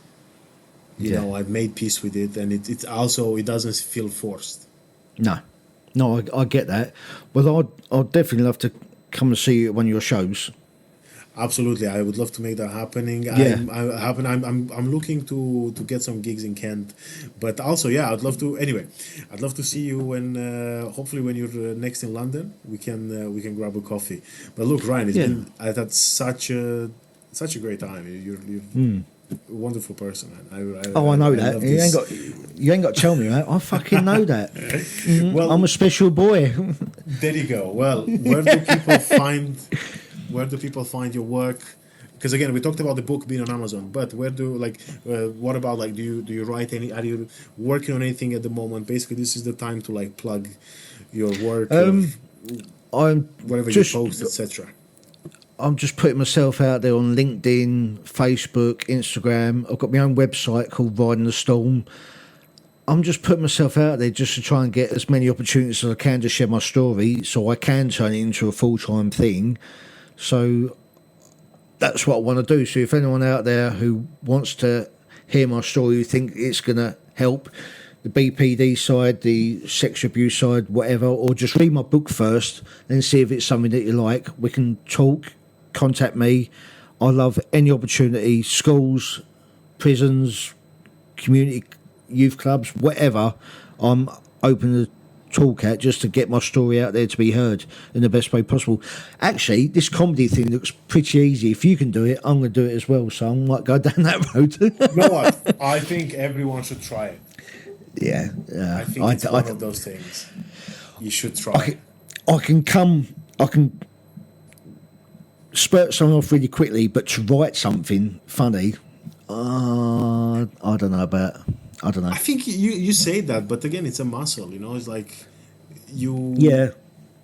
I've made peace with it, and it also, it doesn't feel forced. No. No, I get that. Well, I'd definitely love to come and see you at one of your shows. Absolutely, I would love to make that happening. Yeah. I'm looking to get some gigs in Kent, but also, yeah, I'd love to. Anyway, I'd love to see you when hopefully when you're next in London, we can grab a coffee. But look, Ryan, I've had such a great time. You're a wonderful person, man. I know that. love You ain't got to tell me, mate. I fucking know that. Well, I'm a special boy. there you go. Well, where do people find your work? Because again, we talked about the book being on Amazon, but where what about do you write any? Are you working on anything at the moment? Basically, this is the time to plug your work, I'm whatever just, you post, etc. I'm just putting myself out there on LinkedIn, Facebook, Instagram. I've got my own website called Riding the Storm. I'm just putting myself out there just to try and get as many opportunities as I can to share my story so I can turn it into a full-time thing. So that's what I want to do. So if anyone out there who wants to hear my story, who think it's going to help the BPD side, the sex abuse side, whatever, or just read my book first and see if it's something that you like, we can talk, contact me. I love any opportunity, schools, prisons, community youth clubs, whatever. I'm open to talk at just to get my story out there to be heard in the best way possible. Actually, this comedy thing looks pretty easy. If you can do it, I'm going to do it as well. So I might go down that road. You know what? I think everyone should try it. Yeah. I think it's one of those things. You should try. I can spurt something off really quickly, but to write something funny, I don't know. I think you say that, but again, it's a muscle. It's like you. Yeah.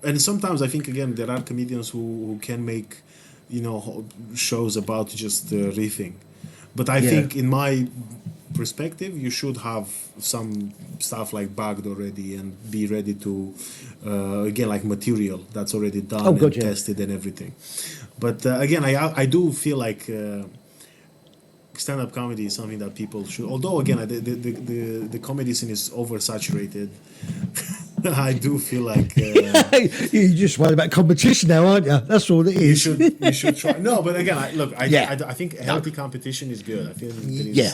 And sometimes I think again there are comedians who can make, shows about just riffing, but I think in my perspective you should have some stuff bagged already and be ready to again material that's already done and tested and everything. But again, I do feel like. Stand-up comedy is something that people should. Although again, the comedy scene is oversaturated. I do feel like you're just worried about competition now, aren't you? That's all it is. You should try. No, but again, I think healthy competition is good. I feel yeah.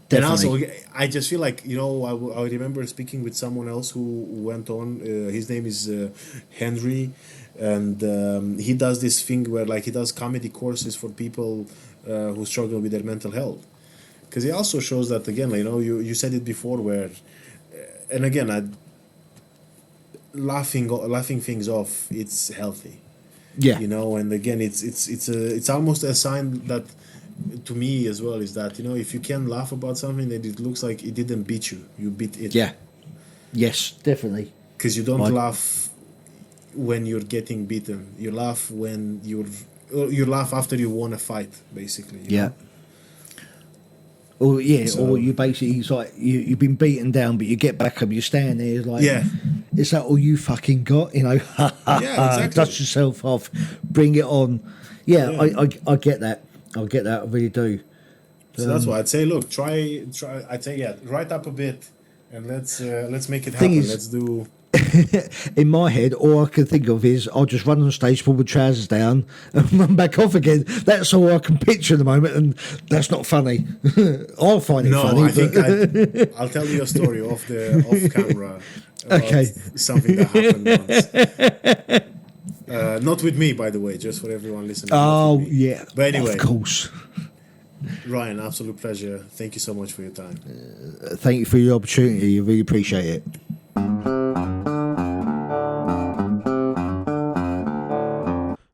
Definitely. And also, I just feel like I remember speaking with someone else who went on. His name is Henry, and he does this thing where he does comedy courses for people who struggle with their mental health. Because he also shows that again, you said it before, where, and again, laughing things off, it's healthy. Yeah. And again, it's almost a sign that. To me as well is that if you can laugh about something, then it looks like it didn't beat you. You beat it. Yeah. Yes, definitely. Because you don't laugh when you're getting beaten. You laugh when you laugh after you won a fight, basically. You know? Or or you basically it's like you've been beaten down, but you get back up, you stand there like, is that all you fucking got? Yeah, exactly. Dust yourself off, bring it on. I get that. I get that. I really do. So that's why I'd say, look, try. I'd say, write up a bit, and let's make it happen. Let's do. In my head, all I can think of is I'll just run on stage, pull my trousers down, and run back off again. That's all I can picture at the moment, and that's not funny. I'll find it funny. I think I'll tell you a story off camera. About something that happened once. Not with me, by the way, just for everyone listening. Oh, yeah. But anyway. Of course. Ryan, absolute pleasure. Thank you so much for your time. Thank you for your opportunity. I really appreciate it.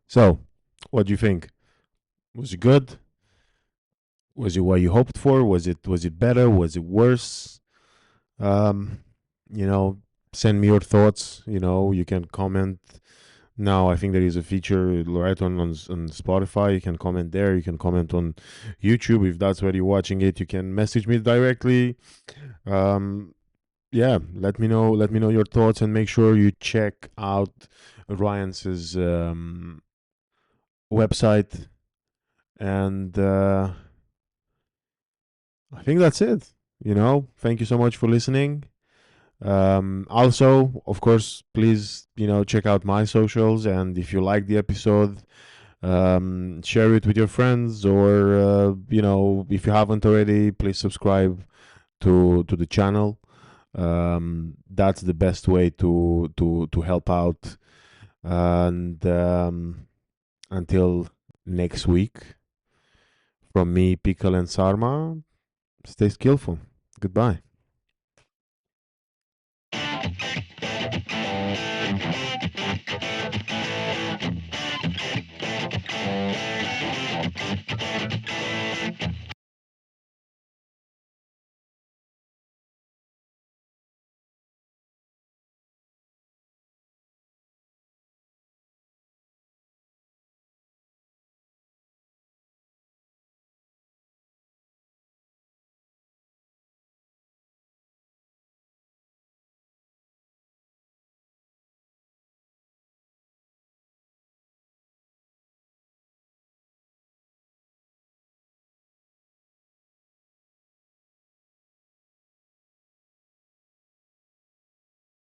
So, what do you think? Was it good? Was it what you hoped for? Was it better? Was it worse? Um, you know, send me your thoughts. You can comment. Now I think there is a feature right on Spotify. You can comment there. You can comment on YouTube if that's where you're watching it. You can message me directly. Um, yeah, let me know. Let me know your thoughts and make sure you check out Ryan's website. And I think that's it. Thank you so much for listening. Also, of course, please, check out my socials. And if you like the episode, share it with your friends, or, if you haven't already, please subscribe to the channel. That's the best way to help out. And until next week, from me, Pickle and Sarma, stay skillful. Goodbye.